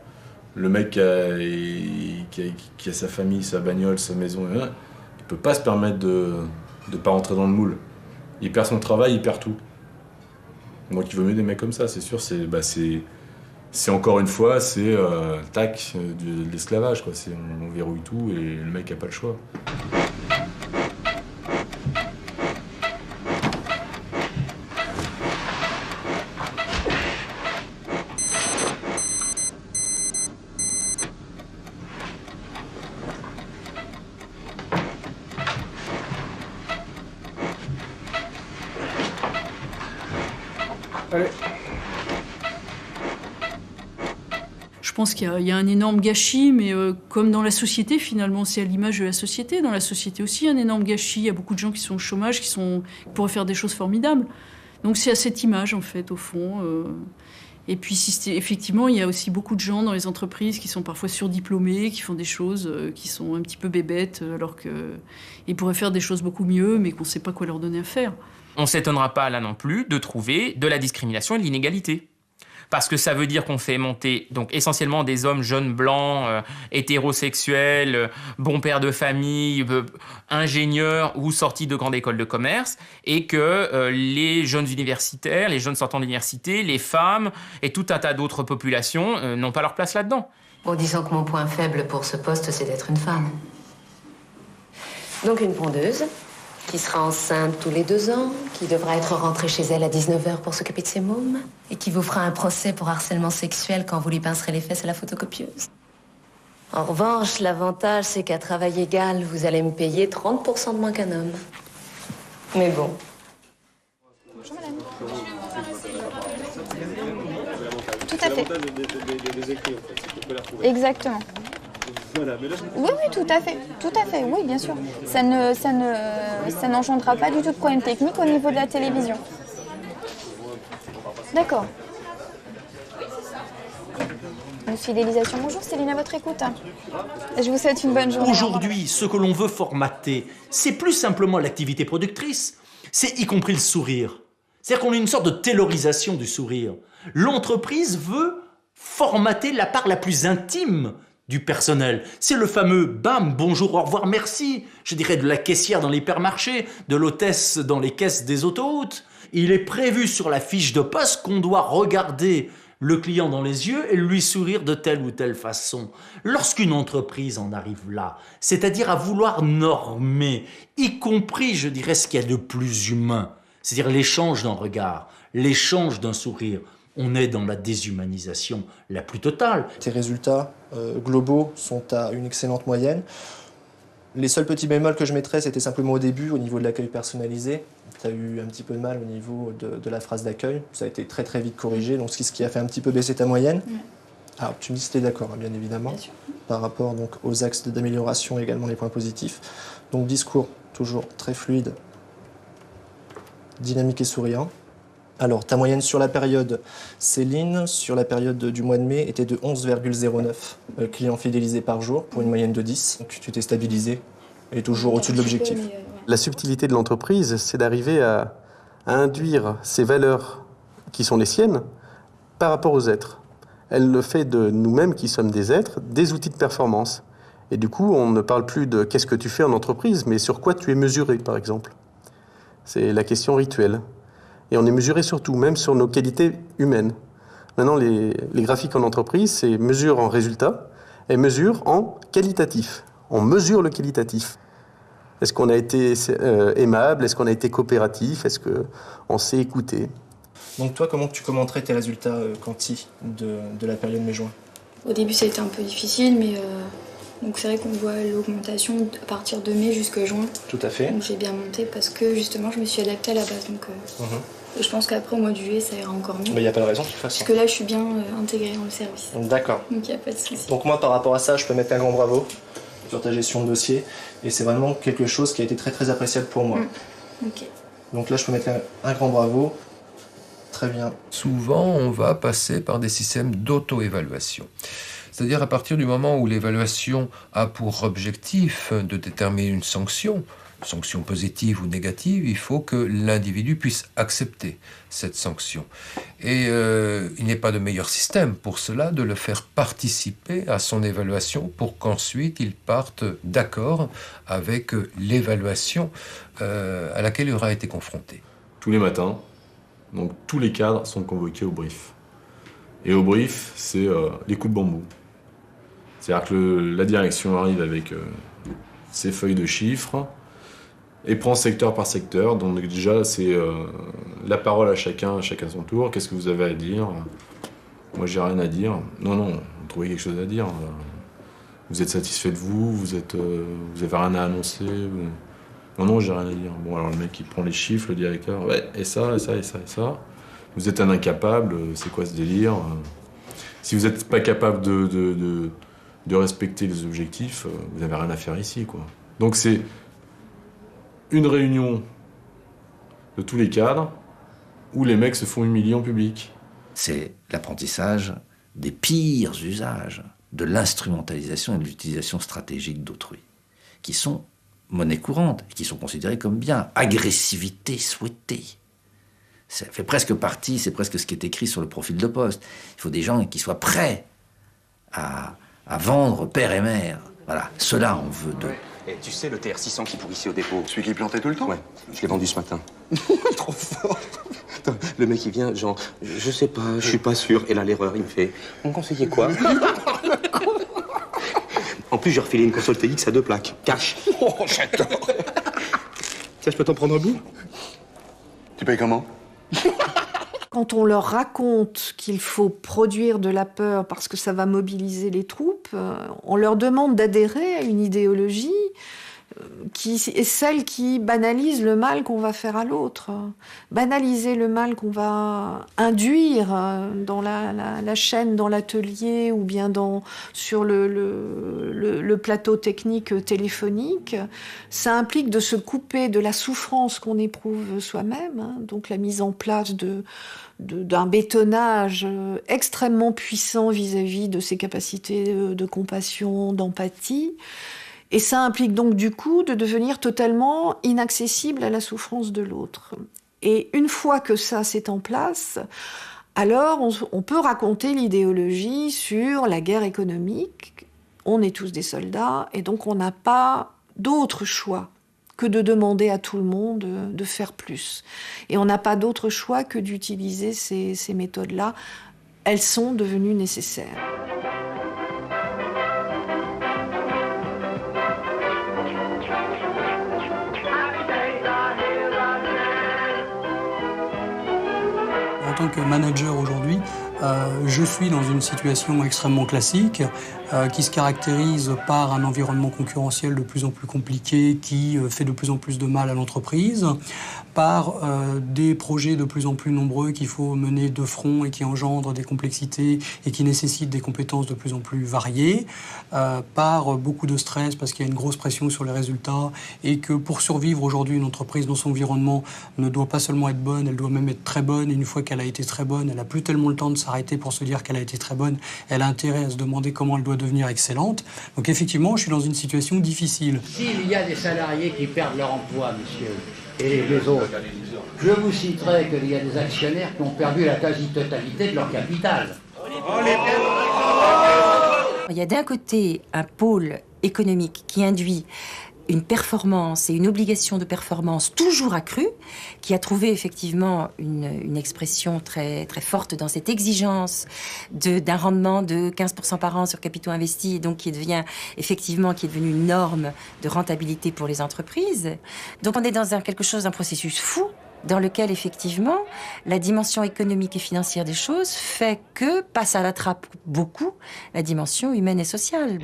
Le mec qui a sa famille, sa bagnole, sa maison, il peut pas se permettre de pas rentrer dans le moule. Il perd son travail, il perd tout. Donc il vaut mieux des mecs comme ça, c'est sûr. C'est encore une fois, c'est de l'esclavage, quoi. On verrouille tout et le mec a pas le choix. Je pense qu'il y a un énorme gâchis, mais comme dans la société, finalement, c'est à l'image de la société. Dans la société aussi, il y a un énorme gâchis. Il y a beaucoup de gens qui sont au chômage, qui pourraient faire des choses formidables. Donc c'est à cette image, en fait, au fond. Et puis, effectivement, il y a aussi beaucoup de gens dans les entreprises qui sont parfois surdiplômés, qui font des choses qui sont un petit peu bébêtes, alors qu'ils pourraient faire des choses beaucoup mieux, mais qu'on ne sait pas quoi leur donner à faire. On ne s'étonnera pas, là non plus, de trouver de la discrimination et de l'inégalité. parce que ça veut dire qu'on fait monter donc essentiellement des hommes jeunes blancs, hétérosexuels, bons pères de famille, ingénieurs ou sortis de grandes écoles de commerce, et que les jeunes universitaires, les jeunes sortant de l'université, les femmes et tout un tas d'autres populations n'ont pas leur place là-dedans. Bon, disons que mon point faible pour ce poste, c'est d'être une femme. Donc une pondeuse, qui sera enceinte tous les 2 ans, qui devra être rentrée chez elle à 19h pour s'occuper de ses mômes, et qui vous fera un procès pour harcèlement sexuel quand vous lui pincerez les fesses à la photocopieuse. En revanche, l'avantage, c'est qu'à travail égal, vous allez me payer 30% de moins qu'un homme. Mais bon. Bonjour madame. Tout à fait. Exactement. Oui, tout à fait, oui, bien sûr. Ça n'engendrera pas du tout de problème technique au niveau de la télévision. D'accord. Une fidélisation. Bonjour Céline, à votre écoute. Je vous souhaite une bonne journée. Aujourd'hui, ce que l'on veut formater, c'est plus simplement l'activité productrice, c'est y compris le sourire. C'est-à-dire qu'on a une sorte de taylorisation du sourire. L'entreprise veut formater la part la plus intime du personnel. C'est le fameux bam, bonjour, au revoir, merci. Je dirais de la caissière dans l'hypermarché, de l'hôtesse dans les caisses des autoroutes. Il est prévu sur la fiche de poste qu'on doit regarder le client dans les yeux et lui sourire de telle ou telle façon. Lorsqu'une entreprise en arrive là, c'est-à-dire à vouloir normer, y compris, je dirais, ce qu'il y a de plus humain, c'est-à-dire l'échange d'un regard, l'échange d'un sourire, on est dans la déshumanisation la plus totale. Tes résultats globaux sont à une excellente moyenne. Les seuls petits bémols que je mettrais, c'était simplement au début, au niveau de l'accueil personnalisé. Tu as eu un petit peu de mal au niveau de la phrase d'accueil. Ça a été très très vite corrigé, donc ce qui a fait un petit peu baisser ta moyenne. Alors, tu me dis si tu es d'accord, hein, bien évidemment, bien sûr. Par rapport donc, aux axes d'amélioration et également les points positifs. Donc discours toujours très fluide, dynamique et souriant. Alors, ta moyenne sur la période, Céline, sur la période du mois de mai, était de 11,09 clients fidélisés par jour, pour une moyenne de 10. Donc, tu t'es stabilisé et toujours au-dessus de l'objectif. La subtilité de l'entreprise, c'est d'arriver à induire ces valeurs qui sont les siennes par rapport aux êtres. Elle le fait de nous-mêmes, qui sommes des êtres, des outils de performance. Et du coup, on ne parle plus de qu'est-ce que tu fais en entreprise, mais sur quoi tu es mesuré, par exemple. C'est la question rituelle. Et on est mesuré surtout, même sur nos qualités humaines. Maintenant, les graphiques en entreprise, c'est mesure en résultat et mesure en qualitatif. On mesure le qualitatif. Est-ce qu'on a été aimable? Est-ce qu'on a été coopératif? Est-ce qu'on s'est écouté? Donc toi, comment tu commenterais tes résultats quanti de la période mai-juin? Au début, ça a été un peu difficile, mais donc c'est vrai qu'on voit l'augmentation à partir de mai jusqu'à juin. Tout à fait. Donc j'ai bien monté parce que justement, je me suis adaptée à la base. Donc je pense qu'après, au mois de juillet, ça ira encore mieux. Mais il n'y a pas de raison de toute façon. Parce que là, je suis bien intégrée dans le service. D'accord. Donc il n'y a pas de souci. Donc moi, par rapport à ça, je peux mettre un grand bravo sur ta gestion de dossier. Et c'est vraiment quelque chose qui a été très très appréciable pour moi. Ok. Donc là, je peux mettre un grand bravo. Très bien. Souvent, on va passer par des systèmes d'auto-évaluation. C'est-à-dire à partir du moment où l'évaluation a pour objectif de déterminer une sanction positive ou négative, il faut que l'individu puisse accepter cette sanction. Et il n'est pas de meilleur système pour cela de le faire participer à son évaluation pour qu'ensuite il parte d'accord avec l'évaluation à laquelle il aura été confronté. Tous les matins, donc tous les cadres sont convoqués au brief. Et au brief, c'est les coups de bambou. C'est-à-dire que la direction arrive avec ses feuilles de chiffres et prend secteur par secteur. Donc déjà, c'est la parole à chacun son tour. Qu'est-ce que vous avez à dire? Moi, j'ai rien à dire. Non, vous trouvez quelque chose à dire. Vous êtes satisfait de vous? Vous avez rien à annoncer? Non, j'ai rien à dire. Bon, alors le mec, il prend les chiffres, le directeur. Ouais, et ça, et ça, et ça, et ça. Vous êtes un incapable, c'est quoi ce délire? Si vous n'êtes pas capable de respecter les objectifs, vous n'avez rien à faire ici, quoi. Donc c'est une réunion de tous les cadres où les mecs se font humilier en public. C'est l'apprentissage des pires usages de l'instrumentalisation et de l'utilisation stratégique d'autrui, qui sont monnaie courante, qui sont considérés comme bien. Agressivité souhaitée. Ça fait presque partie, c'est presque ce qui est écrit sur le profil de poste. Il faut des gens qui soient prêts à vendre père et mère. Voilà, cela on veut d'eux. Et tu sais, le TR600 qui pourrissait au dépôt. Celui qui plantait tout le temps? Ouais, je l'ai vendu ce matin. Trop fort. Attends, le mec, il vient, genre, je sais pas, je suis pas sûr. Et là, l'erreur, il me fait, vous me conseillez quoi? En plus, j'ai refilé une console TX à 2 plaques. Cash. Oh, j'adore. Tiens, je peux t'en prendre un bout? Tu payes comment? Quand on leur raconte qu'il faut produire de la peur parce que ça va mobiliser les troupes, on leur demande d'adhérer à une idéologie qui est celle qui banalise le mal qu'on va faire à l'autre. Banaliser le mal qu'on va induire dans la chaîne, dans l'atelier ou bien sur le plateau technique téléphonique, ça implique de se couper de la souffrance qu'on éprouve soi-même, hein, donc la mise en place d'un bétonnage extrêmement puissant vis-à-vis de ses capacités de compassion, d'empathie. Et ça implique donc du coup de devenir totalement inaccessible à la souffrance de l'autre. Et une fois que ça c'est en place, alors on peut raconter l'idéologie sur la guerre économique. On est tous des soldats et donc on n'a pas d'autre choix que de demander à tout le monde de faire plus. Et on n'a pas d'autre choix que d'utiliser ces méthodes-là. Elles sont devenues nécessaires. En tant que manager aujourd'hui, je suis dans une situation extrêmement classique qui se caractérise par un environnement concurrentiel de plus en plus compliqué qui fait de plus en plus de mal à l'entreprise, par des projets de plus en plus nombreux qu'il faut mener de front et qui engendrent des complexités et qui nécessitent des compétences de plus en plus variées, par beaucoup de stress parce qu'il y a une grosse pression sur les résultats et que pour survivre aujourd'hui, une entreprise dans son environnement ne doit pas seulement être bonne, elle doit même être très bonne. Et une fois qu'elle a été très bonne, elle n'a plus tellement le temps de s'arrêter pour se dire qu'elle a été très bonne. Elle a intérêt à se demander comment elle doit devenir excellente. Donc effectivement, je suis dans une situation difficile. S'il y a des salariés qui perdent leur emploi, monsieur, et les autres, je vous citerai qu'il y a des actionnaires qui ont perdu la quasi-totalité de leur capital. Il y a d'un côté un pôle économique qui induit une performance et une obligation de performance toujours accrue, qui a trouvé effectivement une expression très, très forte dans cette exigence d'un rendement de 15% par an sur capitaux investis, et donc qui devient effectivement, qui est devenu une norme de rentabilité pour les entreprises. Donc on est dans un processus fou, dans lequel, effectivement, la dimension économique et financière des choses fait que passe à la trappe beaucoup la dimension humaine et sociale.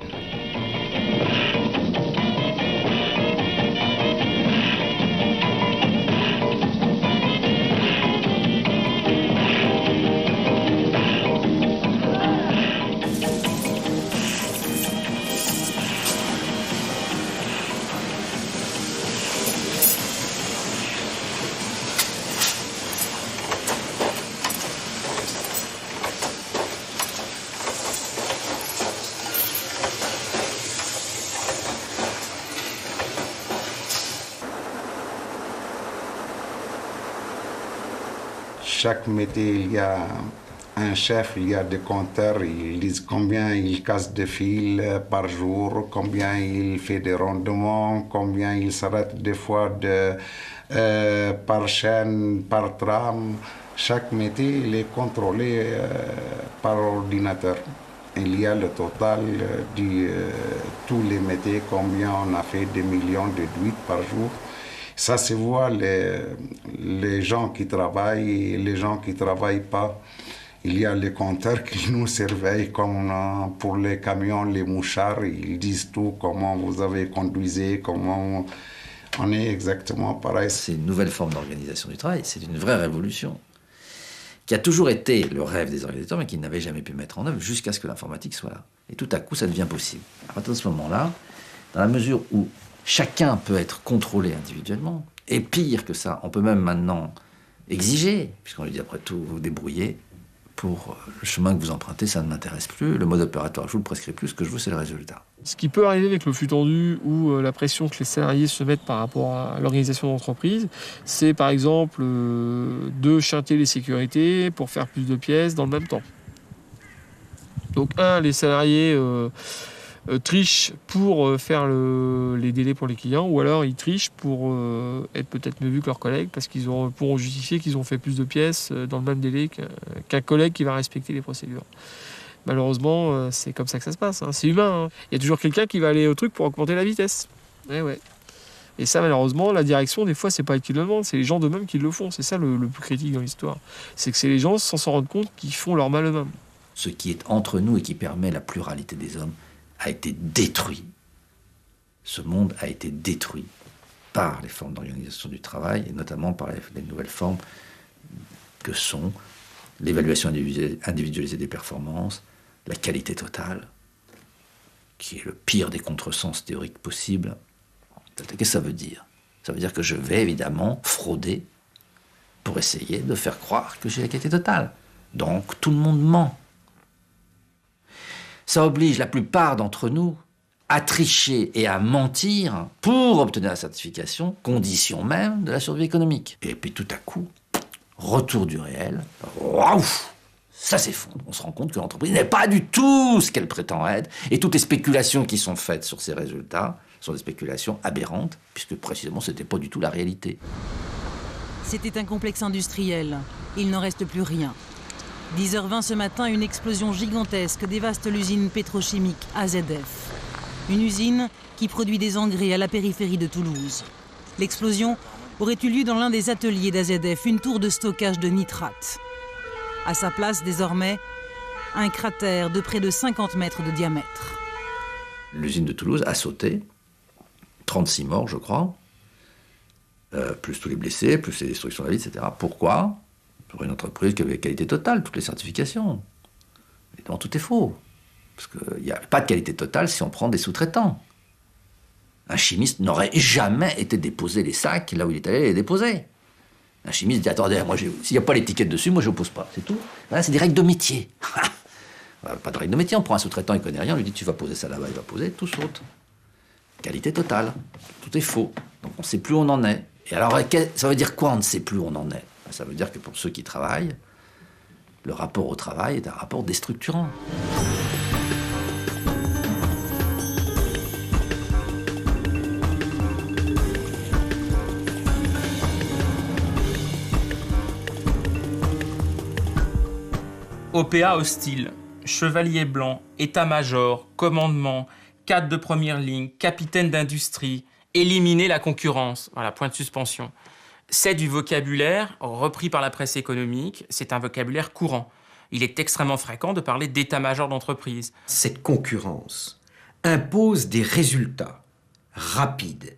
Chaque métier, il y a un chef, il y a des compteurs, ils disent combien il casse de fils par jour, combien il fait de rendements, combien il s'arrête des fois par chaîne, par tram. Chaque métier, il est contrôlé par ordinateur. Il y a le total de tous les métiers, combien on a fait des millions de tweets par jour. Ça se voit, les gens qui travaillent et les gens qui ne travaillent pas. Il y a les compteurs qui nous surveillent comme pour les camions, les mouchards. Ils disent tout, comment vous avez conduisé, comment on est exactement pareil. C'est une nouvelle forme d'organisation du travail, c'est une vraie révolution qui a toujours été le rêve des organisateurs, mais qu'ils n'avaient jamais pu mettre en œuvre jusqu'à ce que l'informatique soit là. Et tout à coup, ça devient possible. À partir de ce moment-là, dans la mesure où chacun peut être contrôlé individuellement, et pire que ça, on peut même maintenant exiger, puisqu'on lui dit après tout, vous débrouillez, pour le chemin que vous empruntez, ça ne m'intéresse plus, le mode opératoire, je vous le prescris plus, ce que je veux, c'est le résultat. Ce qui peut arriver avec le flux tendu ou la pression que les salariés se mettent par rapport à l'organisation d'entreprise, c'est par exemple de chanter les sécurités pour faire plus de pièces dans le même temps. Donc les salariés trichent pour faire les délais pour les clients, ou alors ils trichent pour être peut-être mieux vus que leurs collègues parce qu'ils pourront justifier qu'ils ont fait plus de pièces dans le même délai qu'un collègue qui va respecter les procédures. Malheureusement, c'est comme ça que ça se passe. C'est humain. Il y a toujours quelqu'un qui va aller au truc pour augmenter la vitesse. Ouais. Et ça, malheureusement, la direction, des fois, c'est pas elle qui le demande, c'est les gens d'eux-mêmes qui le font. C'est ça le plus critique dans l'histoire. C'est que c'est les gens, sans s'en rendre compte, qui font leur mal eux-mêmes. Ce qui est entre nous et qui permet la pluralité des hommes a été détruit. Ce monde a été détruit par les formes d'organisation du travail, et notamment par les nouvelles formes que sont l'évaluation individualisée des performances, la qualité totale, qui est le pire des contresens théoriques possibles. Qu'est-ce que ça veut dire? Ça veut dire que je vais évidemment frauder pour essayer de faire croire que j'ai la qualité totale. Donc tout le monde ment. Ça oblige la plupart d'entre nous à tricher et à mentir pour obtenir la certification, condition même de la survie économique. Et puis tout à coup, retour du réel, waouh, ça s'effondre. On se rend compte que l'entreprise n'est pas du tout ce qu'elle prétend être, et toutes les spéculations qui sont faites sur ces résultats sont des spéculations aberrantes, puisque précisément c'était pas du tout la réalité. C'était un complexe industriel. Il n'en reste plus rien. 10h20 ce matin, une explosion gigantesque dévaste l'usine pétrochimique AZF. Une usine qui produit des engrais à la périphérie de Toulouse. L'explosion aurait eu lieu dans l'un des ateliers d'AZF, une tour de stockage de nitrates. À sa place, désormais, un cratère de près de 50 mètres de diamètre. L'usine de Toulouse a sauté, 36 morts, je crois, plus tous les blessés, plus les destructions de la vie, etc. Pourquoi? Pour une entreprise qui avait qualité totale, toutes les certifications. Évidemment, tout est faux. Parce qu'il n'y a pas de qualité totale si on prend des sous-traitants. Un chimiste n'aurait jamais été déposer les sacs là où il est allé les déposer. Un chimiste dit, attendez, moi, s'il n'y a pas l'étiquette dessus, moi je n'oppose pas, c'est tout. Voilà, c'est des règles de métier. Pas de règles de métier, on prend un sous-traitant, il ne connaît rien, on lui dit, tu vas poser ça là-bas, il va poser, tout saute. Qualité totale, tout est faux. Donc on ne sait plus où on en est. Et alors, ça veut dire quoi, on ne sait plus où on en est? Ça veut dire que pour ceux qui travaillent, le rapport au travail est un rapport déstructurant. OPA hostile, chevalier blanc, état-major, commandement, cadre de première ligne, capitaine d'industrie, éliminer la concurrence. Voilà, point de suspension. C'est du vocabulaire repris par la presse économique, c'est un vocabulaire courant. Il est extrêmement fréquent de parler d'état-major d'entreprise. Cette concurrence impose des résultats rapides.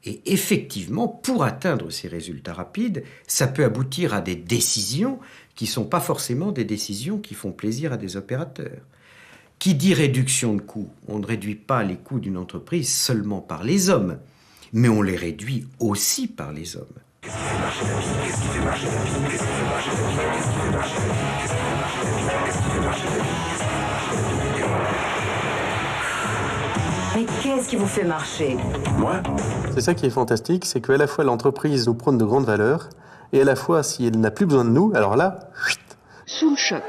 Et effectivement, pour atteindre ces résultats rapides, ça peut aboutir à des décisions qui ne sont pas forcément des décisions qui font plaisir à des opérateurs. Qui dit réduction de coûts? On ne réduit pas les coûts d'une entreprise seulement par les hommes, mais on les réduit aussi par les hommes. Mais qu'est-ce qui vous fait marcher? Moi? C'est ça qui est fantastique, c'est qu'à la fois l'entreprise nous prône de grandes valeurs, et à la fois, si elle n'a plus besoin de nous, alors là... Sous le choc.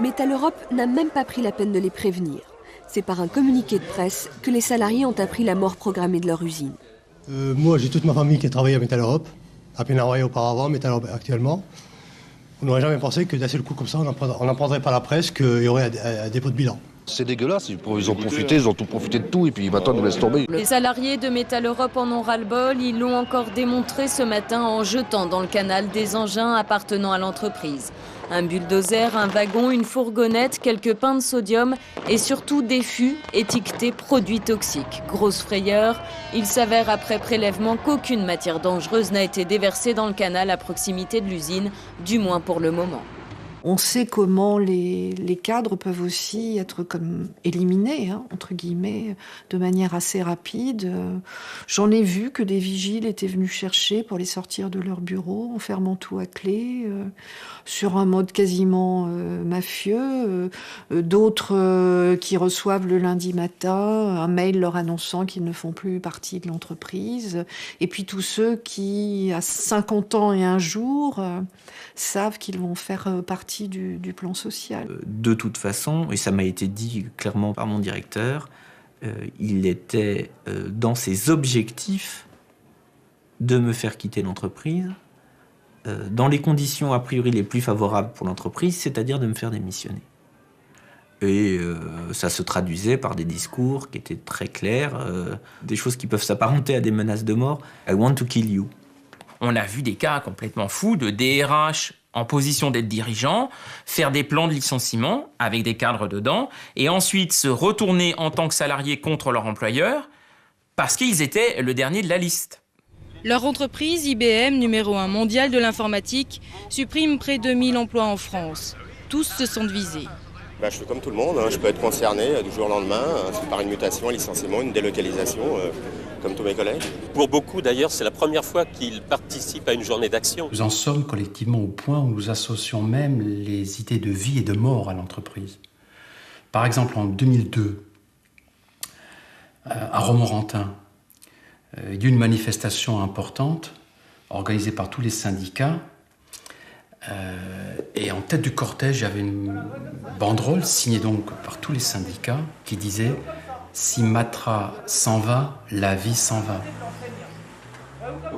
Metaleurop n'a même pas pris la peine de les prévenir. C'est par un communiqué de presse que les salariés ont appris la mort programmée de leur usine. Moi, j'ai toute ma famille qui a travaillé à Metaleurop, à Pénaroy auparavant, Metaleurop actuellement. On n'aurait jamais pensé que d'un seul coup comme ça, on n'en prendrait pas la presse, qu'il y aurait un dépôt de bilan. C'est dégueulasse, ils ont tout profité de tout et puis maintenant ils nous laissent tomber. Les salariés de Metaleurop en ont ras-le-bol, ils l'ont encore démontré ce matin en jetant dans le canal des engins appartenant à l'entreprise. Un bulldozer, un wagon, une fourgonnette, quelques pains de sodium et surtout des fûts étiquetés produits toxiques. Grosse frayeur, il s'avère après prélèvement qu'aucune matière dangereuse n'a été déversée dans le canal à proximité de l'usine, du moins pour le moment. On sait comment les cadres peuvent aussi être comme éliminés, entre guillemets, de manière assez rapide. J'en ai vu que des vigiles étaient venus chercher pour les sortir de leur bureau en fermant tout à clé, sur un mode quasiment mafieux. D'autres qui reçoivent le lundi matin un mail leur annonçant qu'ils ne font plus partie de l'entreprise. Et puis tous ceux qui, à 50 ans et un jour, savent qu'ils vont faire partie du plan social. De toute façon, et ça m'a été dit clairement par mon directeur, il était dans ses objectifs de me faire quitter l'entreprise dans les conditions a priori les plus favorables pour l'entreprise, c'est-à-dire de me faire démissionner. Et ça se traduisait par des discours qui étaient très clairs, des choses qui peuvent s'apparenter à des menaces de mort. « I want to kill you ». On a vu des cas complètement fous de DRH en position d'être dirigeant, faire des plans de licenciement avec des cadres dedans, et ensuite se retourner en tant que salarié contre leur employeur parce qu'ils étaient le dernier de la liste. Leur entreprise, IBM, numéro 1 mondial de l'informatique, supprime près de 1000 emplois en France. Tous se sentent visés. Je fais comme tout le monde, je peux être concerné du jour au lendemain, par une mutation, un licenciement, une délocalisation, comme tous mes collègues. Pour beaucoup d'ailleurs, c'est la première fois qu'ils participent à une journée d'action. Nous en sommes collectivement au point où nous associons même les idées de vie et de mort à l'entreprise. Par exemple, en 2002, à Romorantin, il y a eu une manifestation importante organisée par tous les syndicats. Et en tête du cortège, il y avait une banderole signée donc par tous les syndicats qui disait « Si Matra s'en va, la vie s'en va ».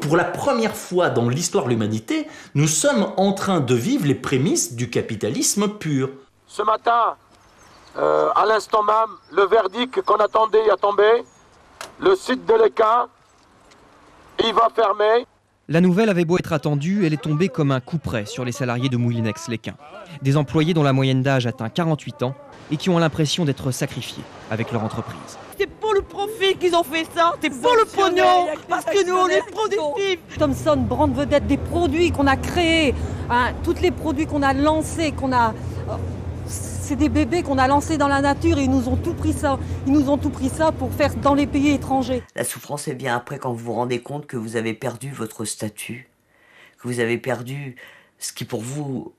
Pour la première fois dans l'histoire de l'humanité, nous sommes en train de vivre les prémices du capitalisme pur. Ce matin, à l'instant même, le verdict qu'on attendait a tombé. Le site de l'ECA, il va fermer. La nouvelle avait beau être attendue, elle est tombée comme un coup près sur les salariés de Moulinex-Lesquin. Des employés dont la moyenne d'âge atteint 48 ans et qui ont l'impression d'être sacrifiés avec leur entreprise. C'est pour le profit qu'ils ont fait ça, c'est pour le pognon, parce que nous on est productifs. Thomson, brand vedette, des produits qu'on a créés, tous les produits qu'on a lancés, c'est des bébés qu'on a lancés dans la nature et ils nous ont tout pris ça. Ils nous ont tout pris ça pour faire dans les pays étrangers. La souffrance, elle vient après quand vous vous rendez compte que vous avez perdu votre statut, que vous avez perdu ce qui pour vous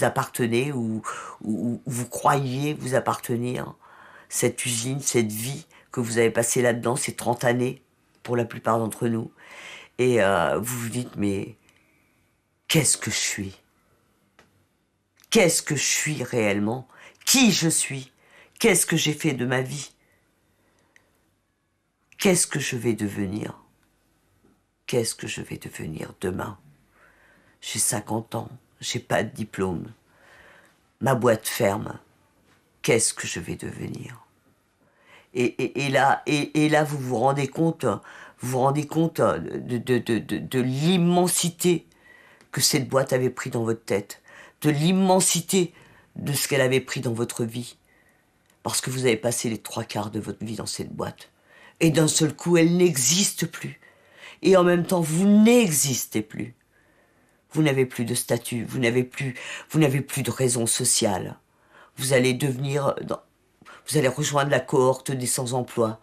appartenait ou vous croyiez vous appartenir. Cette usine, cette vie que vous avez passée là-dedans, ces 30 années pour la plupart d'entre nous. Et vous vous dites, mais qu'est-ce que je suis ? Qu'est-ce que je suis réellement ? Qui je suis ? Qu'est-ce que j'ai fait de ma vie ? Qu'est-ce que je vais devenir ? Qu'est-ce que je vais devenir demain ? J'ai 50 ans, j'ai pas de diplôme. Ma boîte ferme. Qu'est-ce que je vais devenir ? Et là, vous vous rendez compte de l'immensité que cette boîte avait pris dans votre tête. De l'immensité de ce qu'elle avait pris dans votre vie. Parce que vous avez passé les 3/4 de votre vie dans cette boîte. Et d'un seul coup, elle n'existe plus. Et en même temps, vous n'existez plus. Vous n'avez plus de statut, vous n'avez plus de raison sociale. Vous allez rejoindre la cohorte des sans-emploi.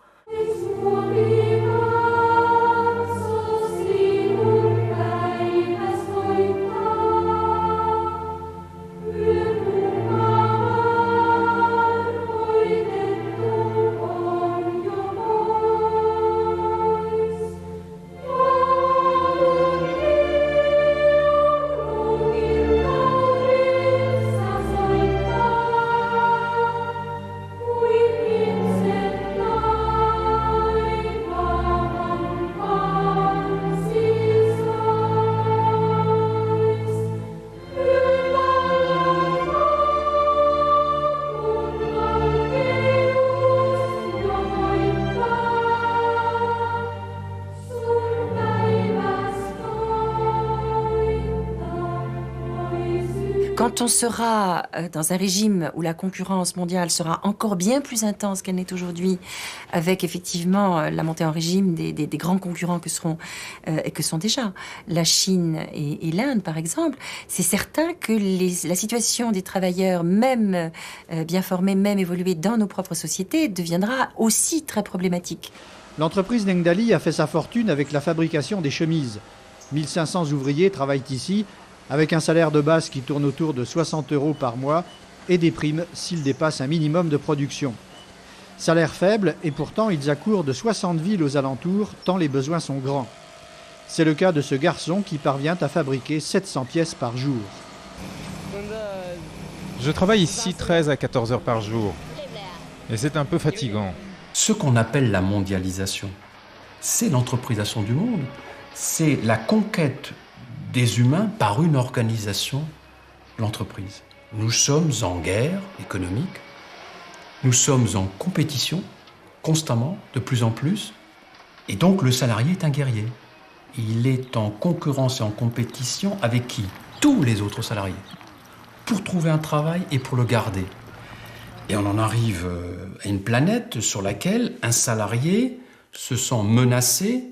Quand on sera dans un régime où la concurrence mondiale sera encore bien plus intense qu'elle n'est aujourd'hui, avec effectivement la montée en régime des grands concurrents que sont déjà la Chine et l'Inde, par exemple, c'est certain que la situation des travailleurs, même bien formés, même évolués dans nos propres sociétés, deviendra aussi très problématique. L'entreprise Nengdali a fait sa fortune avec la fabrication des chemises. 1500 ouvriers travaillent ici, avec un salaire de base qui tourne autour de 60 € par mois et des primes s'ils dépassent un minimum de production. Salaire faible et pourtant ils accourent de 60 villes aux alentours tant les besoins sont grands. C'est le cas de ce garçon qui parvient à fabriquer 700 pièces par jour. Je travaille ici 13 à 14 heures par jour et c'est un peu fatigant. Ce qu'on appelle la mondialisation, c'est l'entrepreneuriat du monde, c'est la conquête des humains par une organisation, l'entreprise. Nous sommes en guerre économique, nous sommes en compétition constamment, de plus en plus, et donc le salarié est un guerrier. Il est en concurrence et en compétition avec qui? Tous les autres salariés, pour trouver un travail et pour le garder. Et on en arrive à une planète sur laquelle un salarié se sent menacé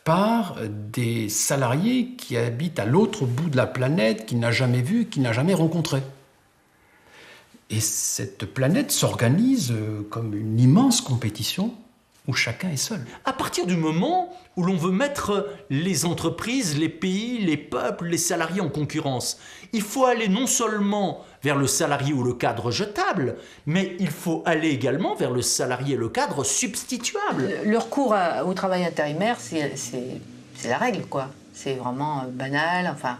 par des salariés qui habitent à l'autre bout de la planète, qu'il n'a jamais vu, qu'il n'a jamais rencontré. Et cette planète s'organise comme une immense compétition où chacun est seul. À partir du moment où l'on veut mettre les entreprises, les pays, les peuples, les salariés en concurrence, il faut aller non seulement vers le salarié ou le cadre jetable, mais il faut aller également vers le salarié et le cadre substituable. Le recours au travail intérimaire, c'est la règle, quoi. C'est vraiment banal. Enfin,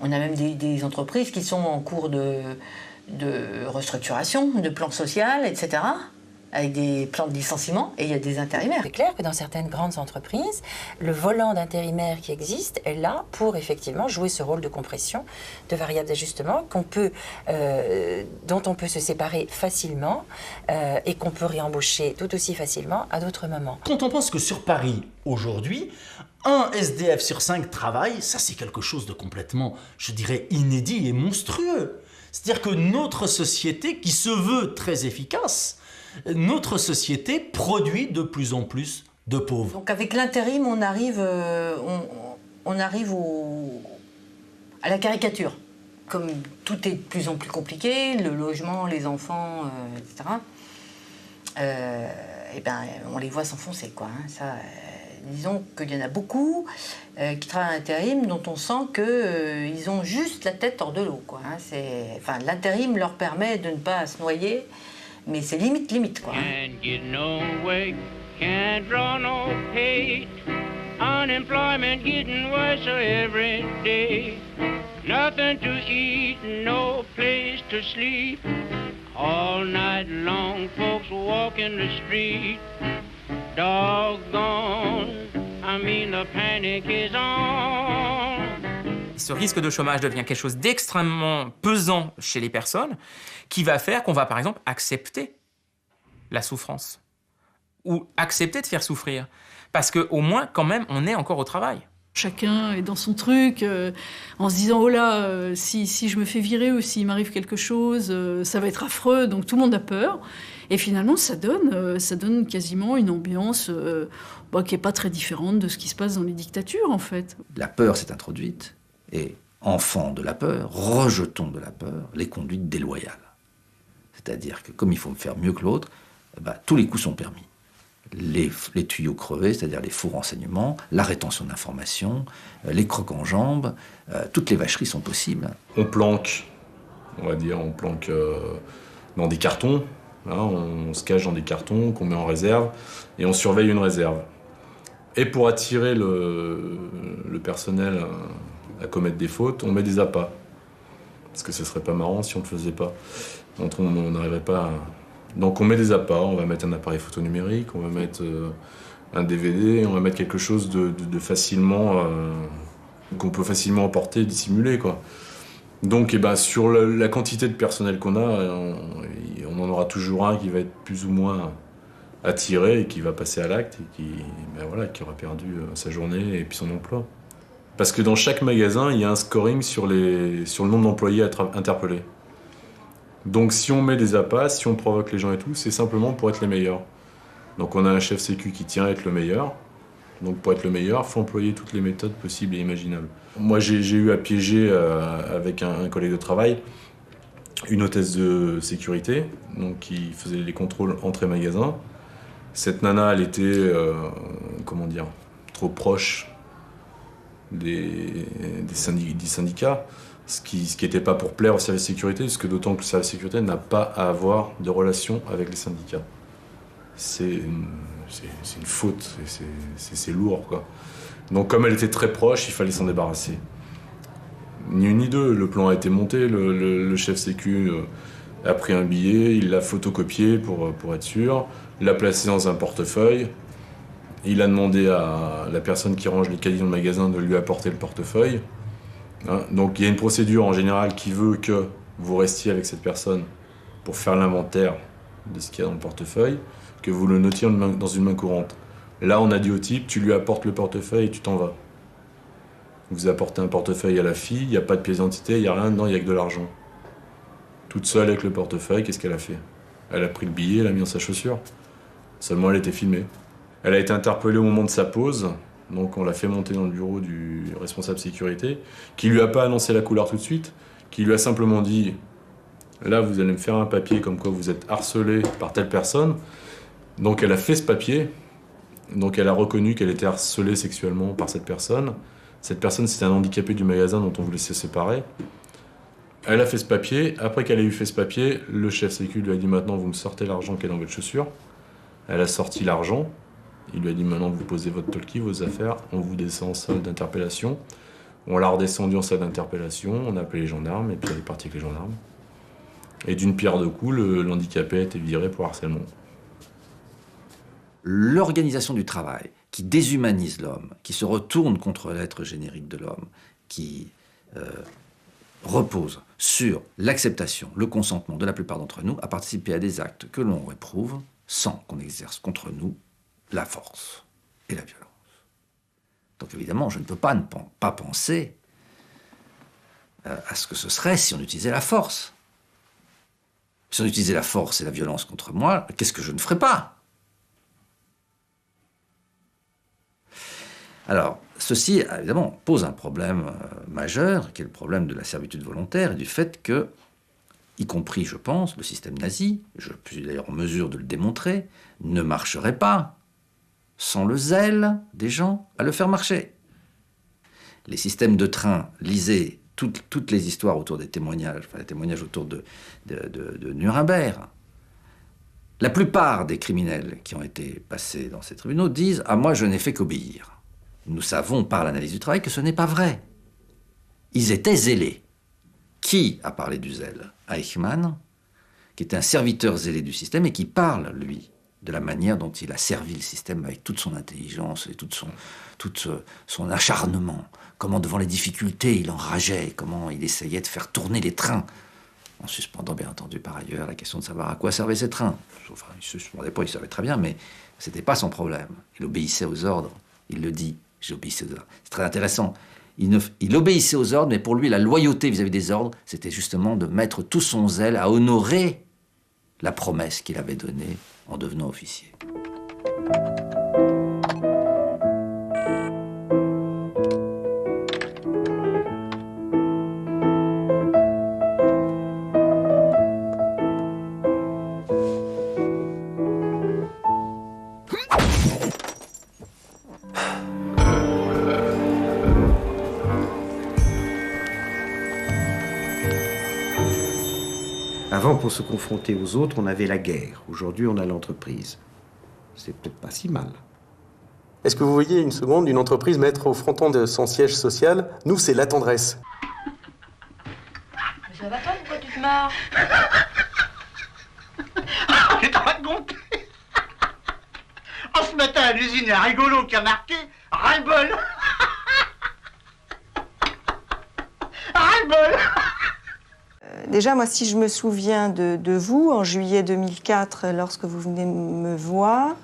on a même des entreprises qui sont en cours de restructuration, de plan social, etc., avec des plans de licenciement, et il y a des intérimaires. C'est clair que dans certaines grandes entreprises, le volant d'intérimaire qui existe est là pour effectivement jouer ce rôle de compression, de variable d'ajustement dont on peut se séparer facilement et qu'on peut réembaucher tout aussi facilement à d'autres moments. Quand on pense que sur Paris, aujourd'hui, un SDF sur 5 travaille, ça c'est quelque chose de complètement, je dirais, inédit et monstrueux. C'est-à-dire que notre société, qui se veut très efficace, notre société produit de plus en plus de pauvres. Donc avec l'intérim, on arrive à la caricature. Comme tout est de plus en plus compliqué, le logement, les enfants, etc., on les voit s'enfoncer, quoi. Disons qu'il y en a beaucoup qui travaillent à l'intérim dont on sent qu'ils ont juste la tête hors de l'eau, quoi. L'intérim leur permet de ne pas se noyer, mais c'est limite, quoi. Can't get no way, can't draw no pay. Unemployment getting worse every day. Nothing to eat, no place to sleep. All night long, folks walking the street. Doggone, the panic is on. Ce risque de chômage devient quelque chose d'extrêmement pesant chez les personnes, qui va faire qu'on va, par exemple, accepter la souffrance ou accepter de faire souffrir. Parce qu'au moins, quand même, on est encore au travail. Chacun est dans son truc, en se disant « Oh là, si je me fais virer ou s'il m'arrive quelque chose, ça va être affreux », donc tout le monde a peur. Et finalement, ça donne quasiment une ambiance qui n'est pas très différente de ce qui se passe dans les dictatures, en fait. La peur s'est introduite, et enfant de la peur, rejetons de la peur les conduites déloyales. C'est-à-dire que comme il faut me faire mieux que l'autre, tous les coups sont permis. Les tuyaux crevés, c'est-à-dire les faux renseignements, la rétention d'informations, les crocs en jambes, toutes les vacheries sont possibles. On planque, dans des cartons, hein, on se cache dans des cartons qu'on met en réserve et on surveille une réserve. Et pour attirer le personnel à commettre des fautes, on met des appâts. Parce que ce serait pas marrant si on ne le faisait pas. Donc on n'arriverait pas à... Donc on met des appâts, on va mettre un appareil photo numérique, on va mettre un DVD, on va mettre quelque chose de facilement... qu'on peut facilement emporter, dissimuler, quoi. Donc sur la quantité de personnel qu'on a, on en aura toujours un qui va être plus ou moins attiré et qui va passer à l'acte et qui aura perdu sa journée et puis son emploi. Parce que dans chaque magasin, il y a un scoring sur le nombre d'employés interpellés. Donc si on met des appâts, si on provoque les gens et tout, c'est simplement pour être les meilleurs. Donc on a un chef sécu qui tient à être le meilleur. Donc pour être le meilleur, il faut employer toutes les méthodes possibles et imaginables. Moi j'ai eu à piéger avec un collègue de travail une hôtesse de sécurité donc, qui faisait les contrôles entrée-magasin. Cette nana, elle était trop proche des syndicats, ce qui n'était pas pour plaire au service de sécurité, parce que d'autant que le service de sécurité n'a pas à avoir de relation avec les syndicats. C'est une faute, c'est lourd, quoi. Donc comme elle était très proche, il fallait s'en débarrasser. Ni une ni deux, le plan a été monté, le chef sécu a pris un billet, il l'a photocopié pour être sûr, l'a placé dans un portefeuille, il a demandé à la personne qui range les caddies dans le magasin de lui apporter le portefeuille. Hein, donc il y a une procédure en général qui veut que vous restiez avec cette personne pour faire l'inventaire de ce qu'il y a dans le portefeuille, que vous le notiez dans une main courante. Là, on a dit au type, tu lui apportes le portefeuille et tu t'en vas. Vous apportez un portefeuille à la fille, il n'y a pas de pièce d'identité, il n'y a rien dedans, il n'y a que de l'argent. Toute seule avec le portefeuille, qu'est-ce qu'elle a fait? Elle a pris le billet, elle l'a mis dans sa chaussure. Seulement, elle était filmée. Elle a été interpellée au moment de sa pause, donc on l'a fait monter dans le bureau du responsable sécurité, qui lui a pas annoncé la couleur tout de suite, qui lui a simplement dit « Là, vous allez me faire un papier comme quoi vous êtes harcelé par telle personne ». Donc elle a fait ce papier, donc elle a reconnu qu'elle était harcelée sexuellement par cette personne. Cette personne, c'était un handicapé du magasin dont on voulait se séparer. Elle a fait ce papier. Après qu'elle ait eu fait ce papier, le chef sécu lui a dit « Maintenant, vous me sortez l'argent qui est dans votre chaussure ». Elle a sorti l'argent. Il lui a dit « Maintenant, vous posez votre talkie, vos affaires, on vous descend en salle d'interpellation ». On l'a redescendu en salle d'interpellation, on a appelé les gendarmes, et puis elle est partie avec les gendarmes. Et d'une pierre deux coups, l'handicapé a été viré pour harcèlement. L'organisation du travail qui déshumanise l'homme, qui se retourne contre l'être générique de l'homme, qui repose sur l'acceptation, le consentement de la plupart d'entre nous à participer à des actes que l'on réprouve sans qu'on exerce contre nous la force et la violence. Donc évidemment, je ne peux pas penser à ce que ce serait si on utilisait la force. Si on utilisait la force et la violence contre moi, qu'est-ce que je ne ferais pas? Alors, ceci, évidemment, pose un problème majeur, qui est le problème de la servitude volontaire et du fait que, y compris, je pense, le système nazi, je suis d'ailleurs en mesure de le démontrer, ne marcherait pas sans le zèle des gens à le faire marcher. Les systèmes de train, lisez toutes les histoires autour des témoignages, enfin les témoignages autour de Nuremberg. La plupart des criminels qui ont été passés dans ces tribunaux disent « Ah, moi, je n'ai fait qu'obéir ». Nous savons par l'analyse du travail que ce n'est pas vrai. Ils étaient zélés. Qui a parlé du zèle? Eichmann, qui était un serviteur zélé du système et qui parle, lui, de la manière dont il a servi le système avec toute son intelligence et tout son acharnement. Comment, devant les difficultés, il enrageait, comment il essayait de faire tourner les trains, en suspendant, bien entendu, par ailleurs, la question de savoir à quoi servaient ces trains. Enfin, il ne se suspendait pas, il savait très bien, mais ce n'était pas son problème. Il obéissait aux ordres. Il le dit, j'obéissais aux ordres. C'est très intéressant. Il obéissait aux ordres, mais pour lui, la loyauté vis-à-vis des ordres, c'était justement de mettre tout son zèle à honorer la promesse qu'il avait donnée en devenant officier. Avant, pour se confronter aux autres, on avait la guerre. Aujourd'hui, on a l'entreprise. C'est peut-être pas si mal. Est-ce que vous voyez une seconde une entreprise mettre au fronton de son siège social « Nous, c'est la tendresse ». Mais ça va pas, pourquoi tu te marres? Je t'en raconte. En ce matin, à l'usine, il y a un rigolo qui a marqué « Ras-le-bol ». Ras-le-bol. Déjà, moi, si je me souviens de vous, en juillet 2004, lorsque vous venez me voir,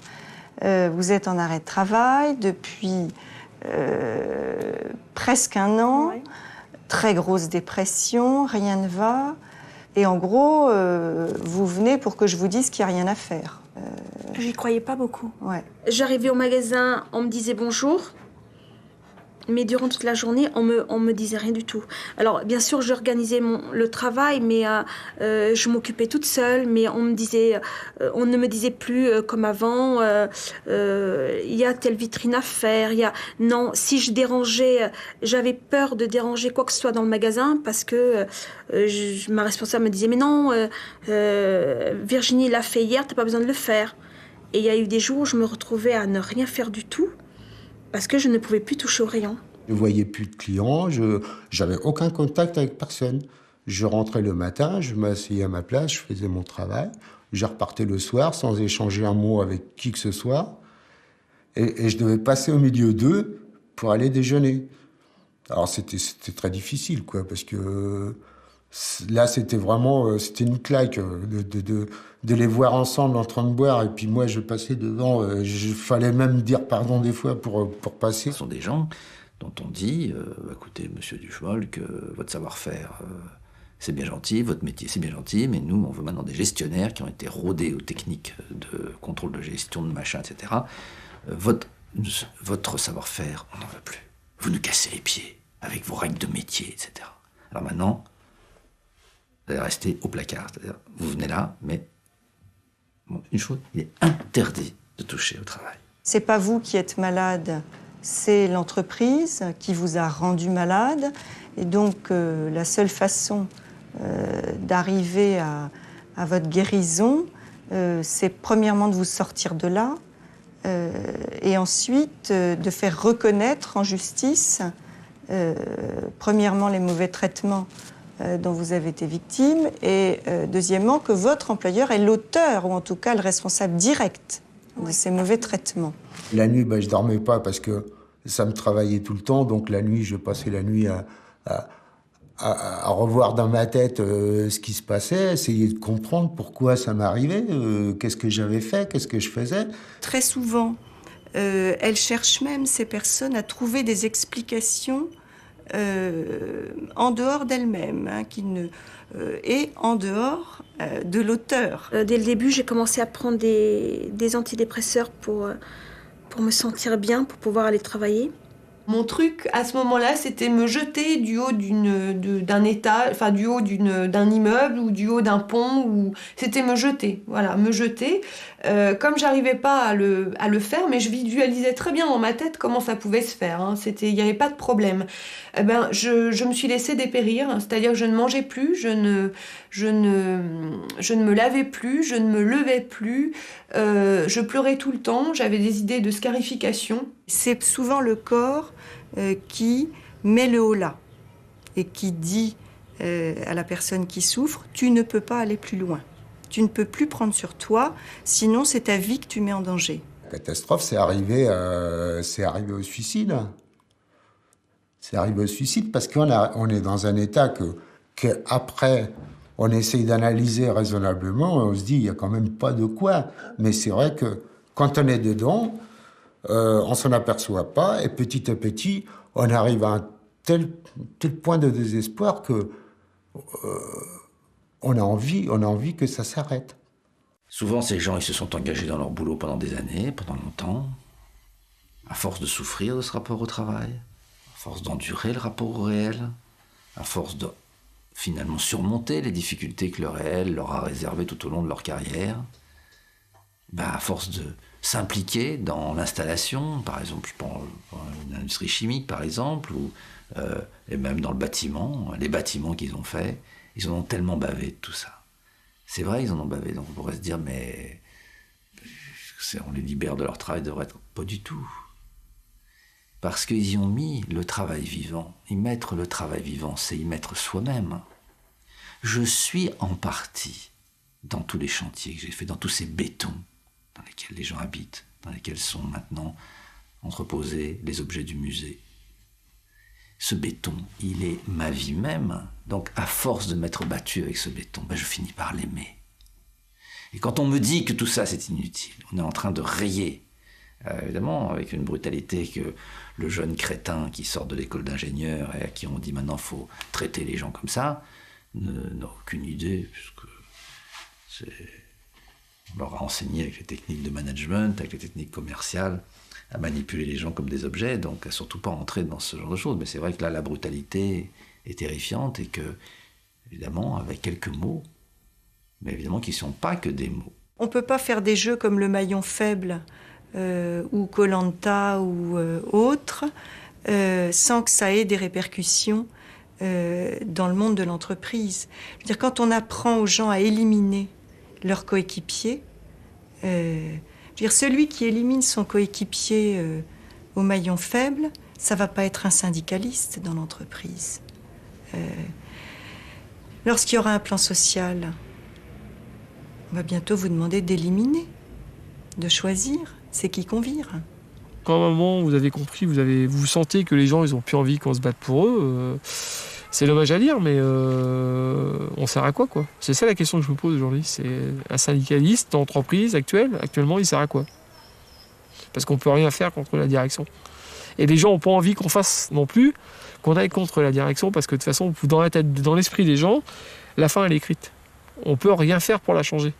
vous êtes en arrêt de travail. Depuis presque un an, très grosse dépression, rien ne va. Et en gros, vous venez pour que je vous dise qu'il n'y a rien à faire. J'y croyais pas beaucoup. Ouais. J'arrivais au magasin, on me disait bonjour, mais durant toute la journée, on me disait rien du tout. Alors, bien sûr, j'organisais le travail, mais je m'occupais toute seule, mais on ne me disait plus comme avant, il y a telle vitrine à faire, Non, si je dérangeais, j'avais peur de déranger quoi que ce soit dans le magasin, parce que ma responsable me disait, mais non, Virginie l'a fait hier, t'as pas besoin de le faire. Et il y a eu des jours où je me retrouvais à ne rien faire du tout, parce que je ne pouvais plus toucher au rayon. Je ne voyais plus de clients, je n'avais aucun contact avec personne. Je rentrais le matin, je m'asseyais à ma place, je faisais mon travail. Je repartais le soir sans échanger un mot avec qui que ce soit. Et je devais passer au milieu d'eux pour aller déjeuner. Alors c'était très difficile, quoi, parce que là c'était vraiment c'était une claque de les voir ensemble en train de boire. Et puis moi je passais devant, il fallait même dire pardon des fois pour passer. Ce sont des gens dont on dit, écoutez, monsieur Duchemol, que votre savoir-faire, c'est bien gentil, votre métier, c'est bien gentil, mais nous, on veut maintenant des gestionnaires qui ont été rodés aux techniques de contrôle de gestion, de machin, etc. Votre savoir-faire, on n'en veut plus. Vous nous cassez les pieds avec vos règles de métier, etc. Alors maintenant, vous allez rester au placard. C'est-à-dire, vous venez là, mais bon, une chose, il est interdit de toucher au travail. C'est pas vous qui êtes malade, c'est l'entreprise qui vous a rendu malade. Et donc, la seule façon d'arriver à votre guérison, c'est premièrement de vous sortir de là, et ensuite de faire reconnaître en justice, premièrement, les mauvais traitements dont vous avez été victime, et deuxièmement, que votre employeur est l'auteur, ou en tout cas le responsable direct de ces mauvais traitements. La nuit, je dormais pas parce que ça me travaillait tout le temps, donc la nuit, je passais la nuit à revoir dans ma tête ce qui se passait, essayer de comprendre pourquoi ça m'arrivait, qu'est-ce que j'avais fait, qu'est-ce que je faisais. Très souvent, elles cherchent même, ces personnes, à trouver des explications en dehors d'elles-mêmes, et en dehors de l'auteur. Dès le début, j'ai commencé à prendre des antidépresseurs pour me sentir bien, pour pouvoir aller travailler. Mon truc, à ce moment-là, c'était me jeter du haut d'un étage, enfin du haut d'un immeuble ou du haut d'un pont. C'était me jeter, voilà, me jeter. Comme j'arrivais pas à le faire, mais je visualisais très bien dans ma tête comment ça pouvait se faire. Hein. Il n'y avait pas de problème. Je me suis laissée dépérir, c'est-à-dire que je ne mangeais plus, je ne me lavais plus, je ne me levais plus, je pleurais tout le temps, j'avais des idées de scarification. C'est souvent le corps qui met le holà et qui dit à la personne qui souffre, tu ne peux pas aller plus loin. Tu ne peux plus prendre sur toi, sinon c'est ta vie que tu mets en danger. La catastrophe, c'est arrivé au suicide. C'est arrivé au suicide parce qu'on est dans un état qu'après, on essaye d'analyser raisonnablement, on se dit, il n'y a quand même pas de quoi. Mais c'est vrai que quand on est dedans, on ne s'en aperçoit pas, et petit à petit, on arrive à un tel point de désespoir que on a envie que ça s'arrête. Souvent, ces gens, ils se sont engagés dans leur boulot pendant des années, pendant longtemps, à force de souffrir de ce rapport au travail, à force d'endurer le rapport au réel, à force de finalement surmonter les difficultés que le réel leur a réservées tout au long de leur carrière, à force de s'impliquer dans l'installation, par exemple, pour une industrie chimique, par exemple, et même dans le bâtiment, les bâtiments qu'ils ont faits, ils en ont tellement bavé de tout ça. C'est vrai, ils en ont bavé, donc on pourrait se dire, mais on les libère de leur travail, devrait être pas du tout. Parce qu'ils y ont mis le travail vivant. Y mettre le travail vivant, c'est y mettre soi-même. Je suis en partie dans tous les chantiers que j'ai faits, dans tous ces bétons dans lesquels les gens habitent, dans lesquels sont maintenant entreposés les objets du musée. Ce béton, il est ma vie même. Donc, à force de m'être battu avec ce béton, je finis par l'aimer. Et quand on me dit que tout ça, c'est inutile, on est en train de rayer Évidemment, avec une brutalité que le jeune crétin qui sort de l'école d'ingénieur et à qui on dit maintenant faut traiter les gens comme ça, n'a aucune idée, puisque on leur a enseigné avec les techniques de management, avec les techniques commerciales, à manipuler les gens comme des objets, donc à surtout pas entrer dans ce genre de choses. Mais c'est vrai que là, la brutalité est terrifiante et que, évidemment, avec quelques mots, mais évidemment qui ne sont pas que des mots. On ne peut pas faire des jeux comme le maillon faible ou Koh-Lanta ou autre sans que ça ait des répercussions dans le monde de l'entreprise. Je veux dire, quand on apprend aux gens à éliminer leurs coéquipiers, je veux dire, celui qui élimine son coéquipier au maillon faible, ça ne va pas être un syndicaliste dans l'entreprise. Lorsqu'il y aura un plan social, on va bientôt vous demander d'éliminer, de choisir, c'est qui qu'on vire. Quand à un moment vous avez compris, vous sentez que les gens ils ont plus envie qu'on se batte pour eux, c'est dommage à dire, mais on sert à quoi, quoi? C'est ça la question que je me pose aujourd'hui. C'est un syndicaliste d'entreprise actuellement, il sert à quoi? Parce qu'on peut rien faire contre la direction. Et les gens n'ont pas envie qu'on fasse non plus, qu'on aille contre la direction, parce que de toute façon, dans l'esprit des gens, la fin elle est écrite. On peut rien faire pour la changer.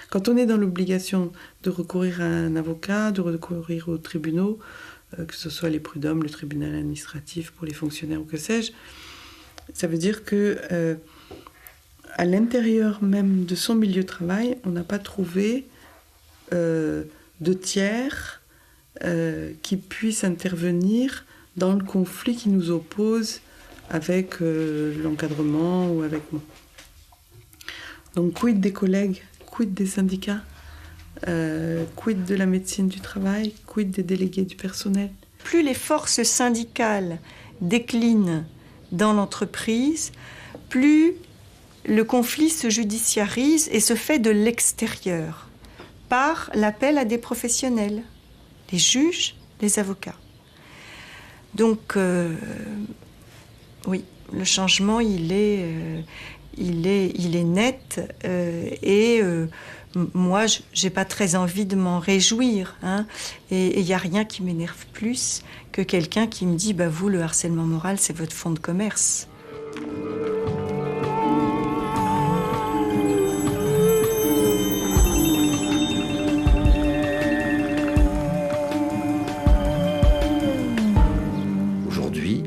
Quand on est dans l'obligation de recourir à un avocat, de recourir aux tribunaux, que ce soit les prud'hommes, le tribunal administratif pour les fonctionnaires ou que sais-je, ça veut dire que à l'intérieur même de son milieu de travail, on n'a pas trouvé de tiers qui puissent intervenir dans le conflit qui nous oppose avec l'encadrement ou avec moi. Donc, quid des collègues, quid des syndicats, quid de la médecine du travail, quid des délégués du personnel. Plus les forces syndicales déclinent dans l'entreprise, plus le conflit se judiciarise et se fait de l'extérieur, par l'appel à des professionnels, les juges, les avocats. Donc, oui, le changement, il est net moi, j'ai pas très envie de m'en réjouir. Hein, et il n'y a rien qui m'énerve plus que quelqu'un qui me dit vous, le harcèlement moral, c'est votre fonds de commerce. Aujourd'hui,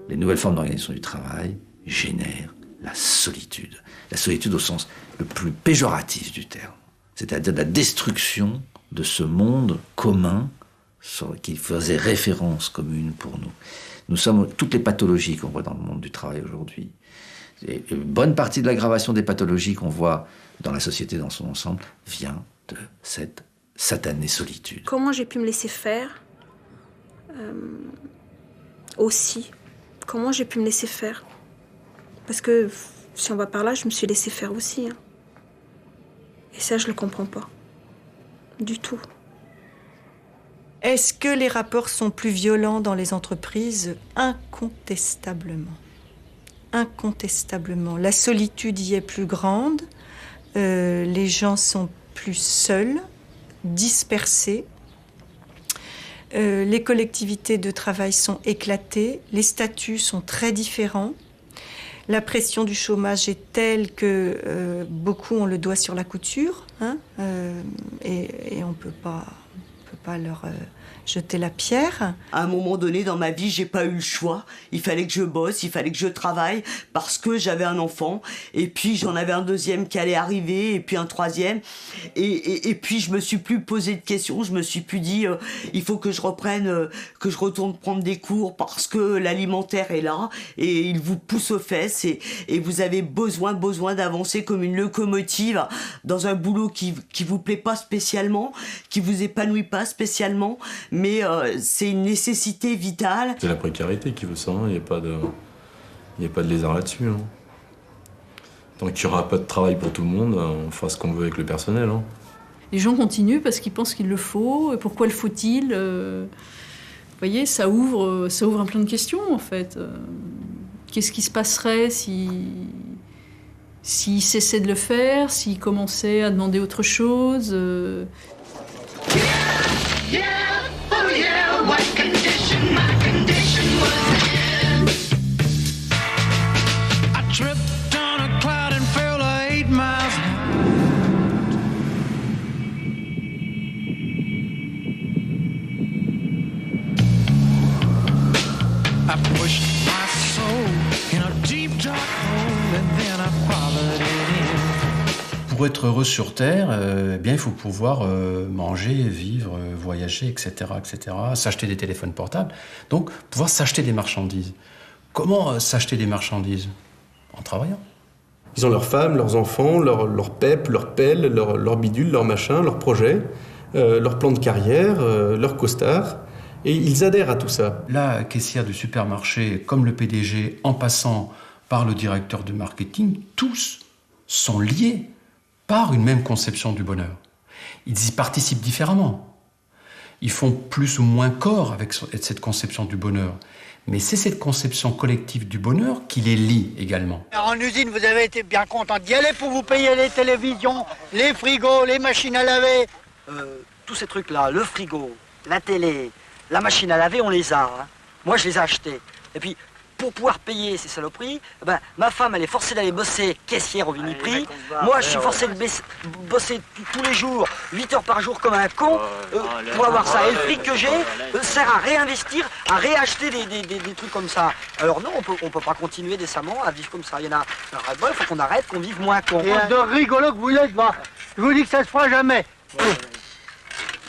les nouvelles formes d'organisation du travail génèrent la solitude. La solitude au sens le plus péjoratif du terme. C'est-à-dire la destruction de ce monde commun qui faisait référence commune pour nous. Nous sommes toutes les pathologies qu'on voit dans le monde du travail aujourd'hui. Et une bonne partie de l'aggravation des pathologies qu'on voit dans la société dans son ensemble vient de cette satanée solitude. Comment j'ai pu me laisser faire aussi. Comment j'ai pu me laisser faire? Parce que, si on va par là, je me suis laissée faire aussi. Hein. Et ça, je le comprends pas. Du tout. Est-ce que les rapports sont plus violents dans les entreprises? Incontestablement. Incontestablement. La solitude y est plus grande. Les gens sont plus seuls, dispersés. Les collectivités de travail sont éclatées. Les statuts sont très différents. La pression du chômage est telle que beaucoup ont le doigt sur la couture, hein, et on ne peut pas leur jeter la pierre. À un moment donné dans ma vie, j'ai pas eu le choix. Il fallait que je bosse, il fallait que je travaille parce que j'avais un enfant. Et puis j'en avais un deuxième qui allait arriver, et puis un troisième. Et puis je me suis plus posé de questions. Je me suis plus dit il faut que je reprenne, que je retourne prendre des cours parce que l'alimentaire est là et il vous pousse aux fesses et vous avez besoin d'avancer comme une locomotive dans un boulot qui vous plaît pas spécialement, qui vous épanouit pas spécialement. Mais c'est une nécessité vitale. C'est la précarité qui veut ça, il n'y a pas de lézard là-dessus. Hein. Tant qu'il n'y aura pas de travail pour tout le monde, on fera ce qu'on veut avec le personnel. Hein. Les gens continuent parce qu'ils pensent qu'il le faut. Et pourquoi le faut-il Vous voyez, ça ouvre un plein de questions, en fait. Qu'est-ce qui se passerait s'il cessait de le faire, s'il commençait à demander autre chose Yeah! pour être heureux sur Terre, eh bien, il faut pouvoir manger, vivre, voyager, etc., etc., s'acheter des téléphones portables. Donc, pouvoir s'acheter des marchandises. Comment s'acheter des marchandises? En travaillant. Ils ont leurs femmes, leurs enfants, leur PEP, leur pelle, leur bidule, leur machin, leur projet, leur plan de carrière, leur costard. Et ils adhèrent à tout ça. La caissière du supermarché, comme le PDG, en passant par le directeur de marketing, tous sont liés par une même conception du bonheur. Ils y participent différemment. Ils font plus ou moins corps avec cette conception du bonheur. Mais c'est cette conception collective du bonheur qui les lie également. En usine, vous avez été bien content d'y aller pour vous payer les télévisions, les frigos, les machines à laver. Tous ces trucs-là, le frigo, la télé, la machine à laver, on les a. Hein. Moi, je les ai achetés. Et puis, pour pouvoir payer ces saloperies, ma femme, elle est forcée d'aller bosser caissière au Viniprix. Moi, je suis forcé de bosser tous les jours, 8 heures par jour comme un con, pour avoir ça. Et le fric que j'ai sert à réinvestir, à réacheter des trucs comme ça. Alors non, on peut pas continuer décemment à vivre comme ça. Il y en a ras-le-bol, il faut qu'on arrête, qu'on vive moins con. Et de rigolo que vous êtes, je vous dis que ça se fera jamais.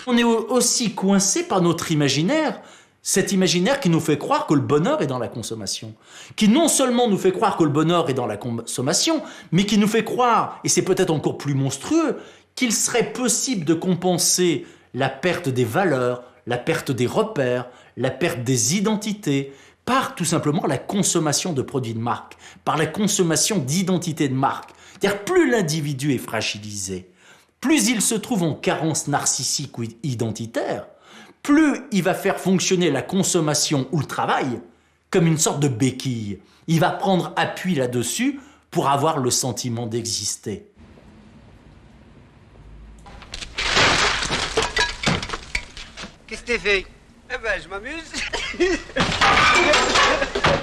On est aussi coincé par notre imaginaire. Cet imaginaire qui nous fait croire que le bonheur est dans la consommation. Qui non seulement nous fait croire que le bonheur est dans la consommation, mais qui nous fait croire, et c'est peut-être encore plus monstrueux, qu'il serait possible de compenser la perte des valeurs, la perte des repères, la perte des identités, par tout simplement la consommation de produits de marque, par la consommation d'identités de marque. C'est-à-dire, plus l'individu est fragilisé, plus il se trouve en carence narcissique ou identitaire, plus il va faire fonctionner la consommation ou le travail comme une sorte de béquille. Il va prendre appui là-dessus pour avoir le sentiment d'exister. Qu'est-ce que t'es fait? Eh ben, je m'amuse.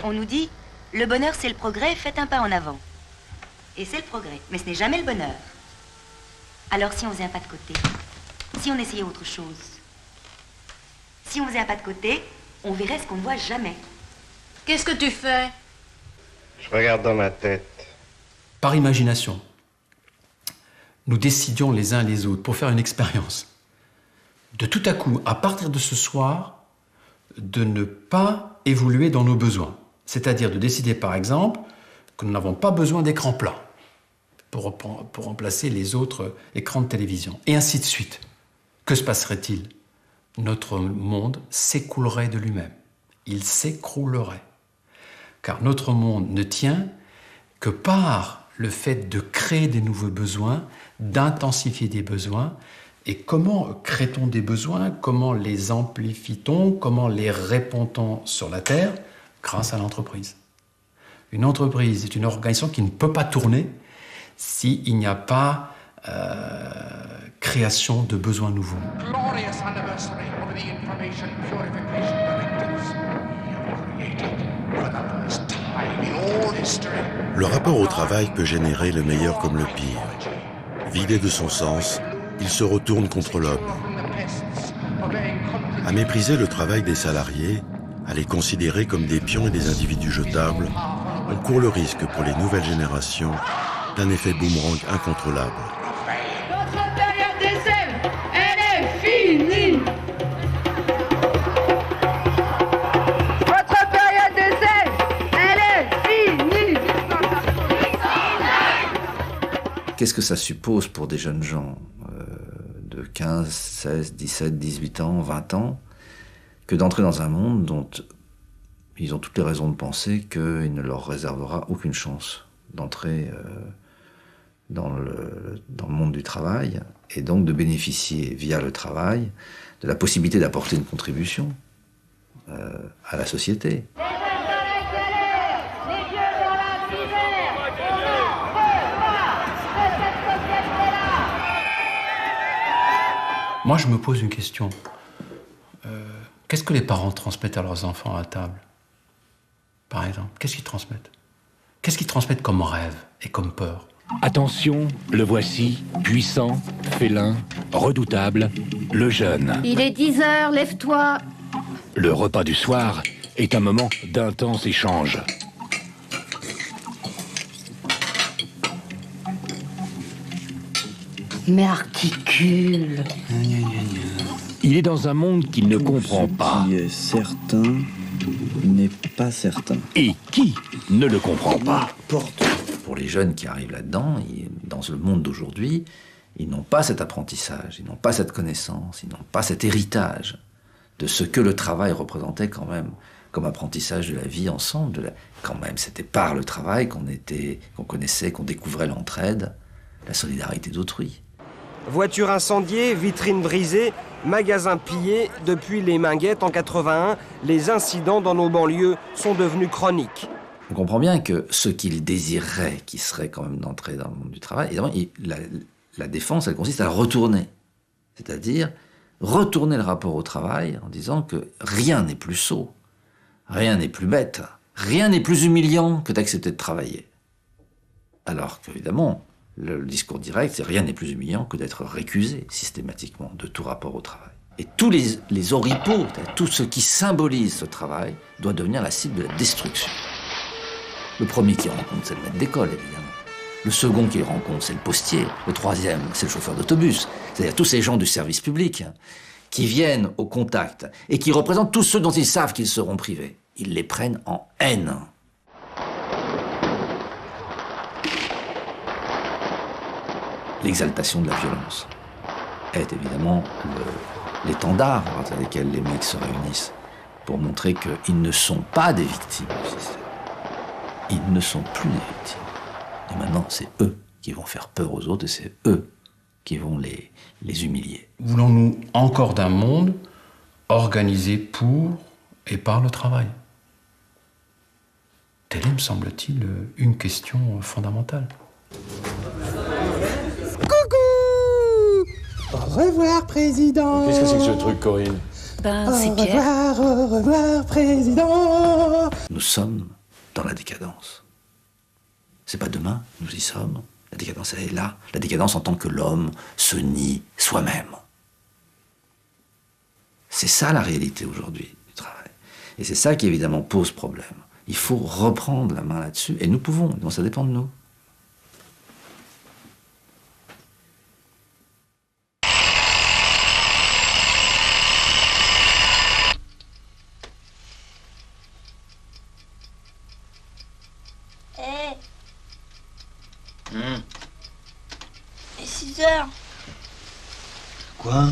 On nous dit, le bonheur c'est le progrès, faites un pas en avant. Et c'est le progrès, mais ce n'est jamais le bonheur. Alors si on faisait un pas de côté, si on essayait autre chose, si on faisait un pas de côté, on verrait ce qu'on ne voit jamais. Qu'est-ce que tu fais? Je regarde dans ma tête. Par imagination, nous décidions les uns les autres pour faire une expérience. De tout à coup, à partir de ce soir, de ne pas évoluer dans nos besoins. C'est-à-dire de décider, par exemple, que nous n'avons pas besoin d'écran plat pour remplacer les autres écrans de télévision. Et ainsi de suite. Que se passerait-il? Notre monde s'écoulerait de lui-même. Il s'écroulerait. Car notre monde ne tient que par le fait de créer des nouveaux besoins, d'intensifier des besoins. Et comment crée-t-on des besoins? Comment les amplifie-t-on? Comment les répond-on sur la Terre? Grâce à l'entreprise. Une entreprise est une organisation qui ne peut pas tourner s'il n'y a pas création de besoins nouveaux. Le rapport au travail peut générer le meilleur comme le pire. Vidé de son sens, il se retourne contre l'homme. À mépriser le travail des salariés, à les considérer comme des pions et des individus jetables, on court le risque pour les nouvelles générations d'un effet boomerang incontrôlable. Notre période d'essai, elle est finie. Votre période d'essai, elle est finie. Qu'est-ce que ça suppose pour des jeunes gens de 15, 16, 17, 18 ans, 20 ans, que d'entrer dans un monde dont ils ont toutes les raisons de penser qu'il ne leur réservera aucune chance d'entrer dans le monde du travail, et donc de bénéficier, via le travail, de la possibilité d'apporter une contribution à la société. Moi, je me pose une question. Qu'est-ce que les parents transmettent à leurs enfants à table? Par exemple, qu'est-ce qu'ils transmettent? Qu'est-ce qu'ils transmettent comme rêve et comme peur? Attention, le voici, puissant, félin, redoutable, le jeune. Il est 10h, lève-toi. Le repas du soir est un moment d'intense échange. Mais articule. Il est dans un monde qu'il ne comprend pas. Qui est certain n'est pas certain. Et qui ne le comprend pas? Pour les jeunes qui arrivent là-dedans, dans le monde d'aujourd'hui, ils n'ont pas cet apprentissage, ils n'ont pas cette connaissance, ils n'ont pas cet héritage de ce que le travail représentait quand même comme apprentissage de la vie ensemble. Quand même, c'était par le travail qu'on connaissait, qu'on découvrait l'entraide, la solidarité d'autrui. Voiture incendiée, vitrine brisée, magasins pillés. Depuis les Minguettes en 81, les incidents dans nos banlieues sont devenus chroniques. On comprend bien que ce qu'il désirerait, qui serait quand même d'entrer dans le monde du travail, évidemment, la défense, elle consiste à le retourner. C'est-à-dire retourner le rapport au travail en disant que rien n'est plus sot, rien n'est plus bête, rien n'est plus humiliant que d'accepter de travailler. Alors qu'évidemment, le discours direct, c'est rien n'est plus humiliant que d'être récusé systématiquement de tout rapport au travail. Et tous les oripeaux, tout ce qui symbolise ce travail, doit devenir la cible de la destruction. Le premier qu'il rencontre, c'est le maître d'école, évidemment. Le second qu'il rencontre, c'est le postier. Le troisième, c'est le chauffeur d'autobus. C'est-à-dire tous ces gens du service public qui viennent au contact et qui représentent tous ceux dont ils savent qu'ils seront privés. Ils les prennent en haine. L'exaltation de la violence est évidemment l'étendard à partir desquels les mecs se réunissent pour montrer qu'ils ne sont pas des victimes du système. Ils ne sont plus des victimes. Et maintenant, c'est eux qui vont faire peur aux autres et c'est eux qui vont les humilier. Voulons-nous encore d'un monde organisé pour et par le travail? Telle est, me semble-t-il, une question fondamentale. Au revoir, président. Qu'est-ce que c'est que ce truc, Corinne? C'est Pierre. Au revoir, président. Nous sommes dans la décadence. C'est pas demain, nous y sommes. La décadence, elle est là. La décadence en tant que l'homme se nie soi-même. C'est ça la réalité aujourd'hui du travail. Et c'est ça qui évidemment pose problème. Il faut reprendre la main là-dessus, et nous pouvons, donc ça dépend de nous. Et 6 heures. Quoi?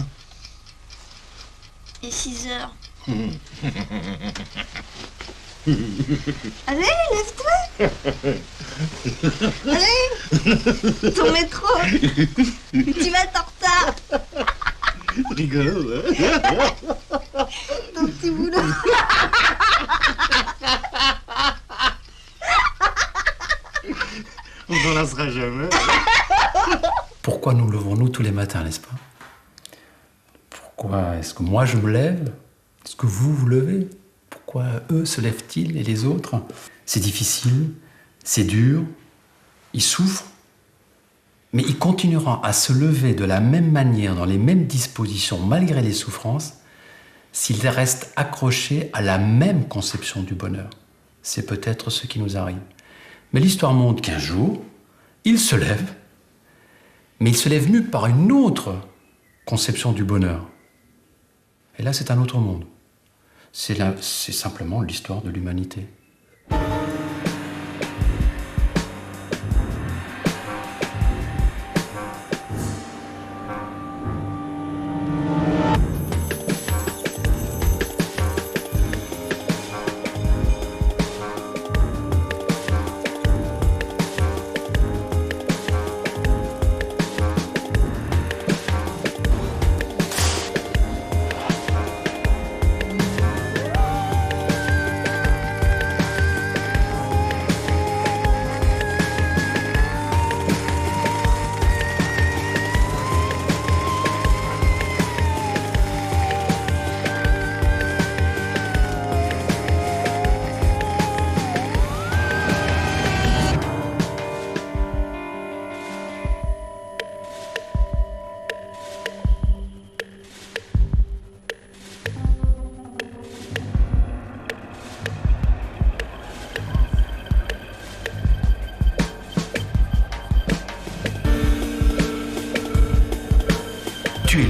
Et 6 heures. Allez, lève-toi. Allez, ton métro. Tu vas être en retard. Rigolo, hein? Ton petit boulot. On s'en lassera jamais. Pourquoi nous levons-nous tous les matins, n'est-ce pas? Pourquoi est-ce que moi je me lève? Est-ce que vous vous levez? Pourquoi eux se lèvent-ils et les autres? C'est difficile, c'est dur, ils souffrent, mais ils continueront à se lever de la même manière, dans les mêmes dispositions, malgré les souffrances, s'ils restent accrochés à la même conception du bonheur. C'est peut-être ce qui nous arrive. Mais l'histoire montre qu'un jour, ils se lèvent, mais ils se lèvent mus par une autre conception du bonheur. Et là, c'est un autre monde. C'est simplement l'histoire de l'humanité.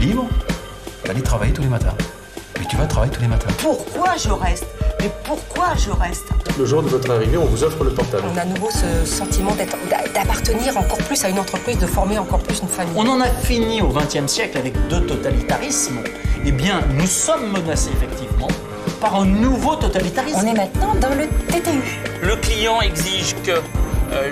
libre d'aller travailler tous les matins. Mais tu vas travailler tous les matins. Pourquoi je reste? Mais pourquoi je reste? Le jour de votre arrivée, on vous offre le portable. On a à nouveau ce sentiment d'appartenir encore plus à une entreprise, de former encore plus une famille. On en a fini au XXe siècle avec deux totalitarismes. Eh bien, nous sommes menacés effectivement par un nouveau totalitarisme. On est maintenant dans le TTU. Le client exige que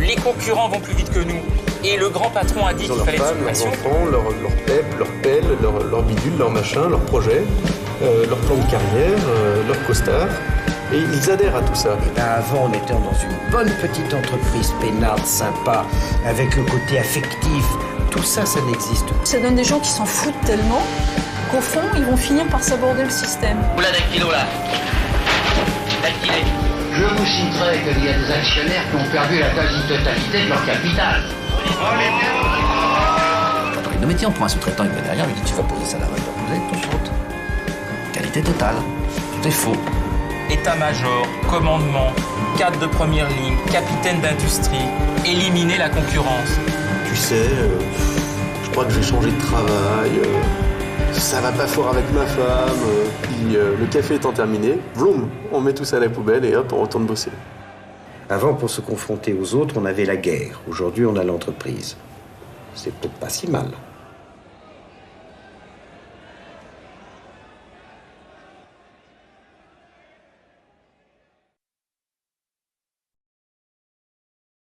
les concurrents vont plus vite que nous. Et le grand patron a dit qu'il fallait leurs une femmes, leurs enfants, leur PEP, leur pelle, leur bidule, leur machin, leur projet, leur plan de carrière, leur costard. Et ils adhèrent à tout ça. Avant, on était dans une bonne petite entreprise peinarde, sympa, avec le côté affectif. Tout ça, ça n'existe pas. Ça donne des gens qui s'en foutent tellement qu'au fond, ils vont finir par saborder le système. Oula, Dactylo là. Dactylé. Je vous citerai qu'il y a des actionnaires qui ont perdu la quasi-totalité de leur capital. Quand on est de métier, on prend un sous-traitant, il va derrière, il dit tu vas poser ça là, il va poser ton faute. Qualité totale. Tout est faux. État-major, commandement, cadre de première ligne, capitaine d'industrie, éliminer la concurrence. Tu sais, je crois que j'ai changé de travail, ça va pas fort avec ma femme, puis le café étant terminé, vroom, on met tout ça à la poubelle et hop, on retourne bosser. Avant, pour se confronter aux autres, on avait la guerre. Aujourd'hui, on a l'entreprise. C'est peut-être pas si mal.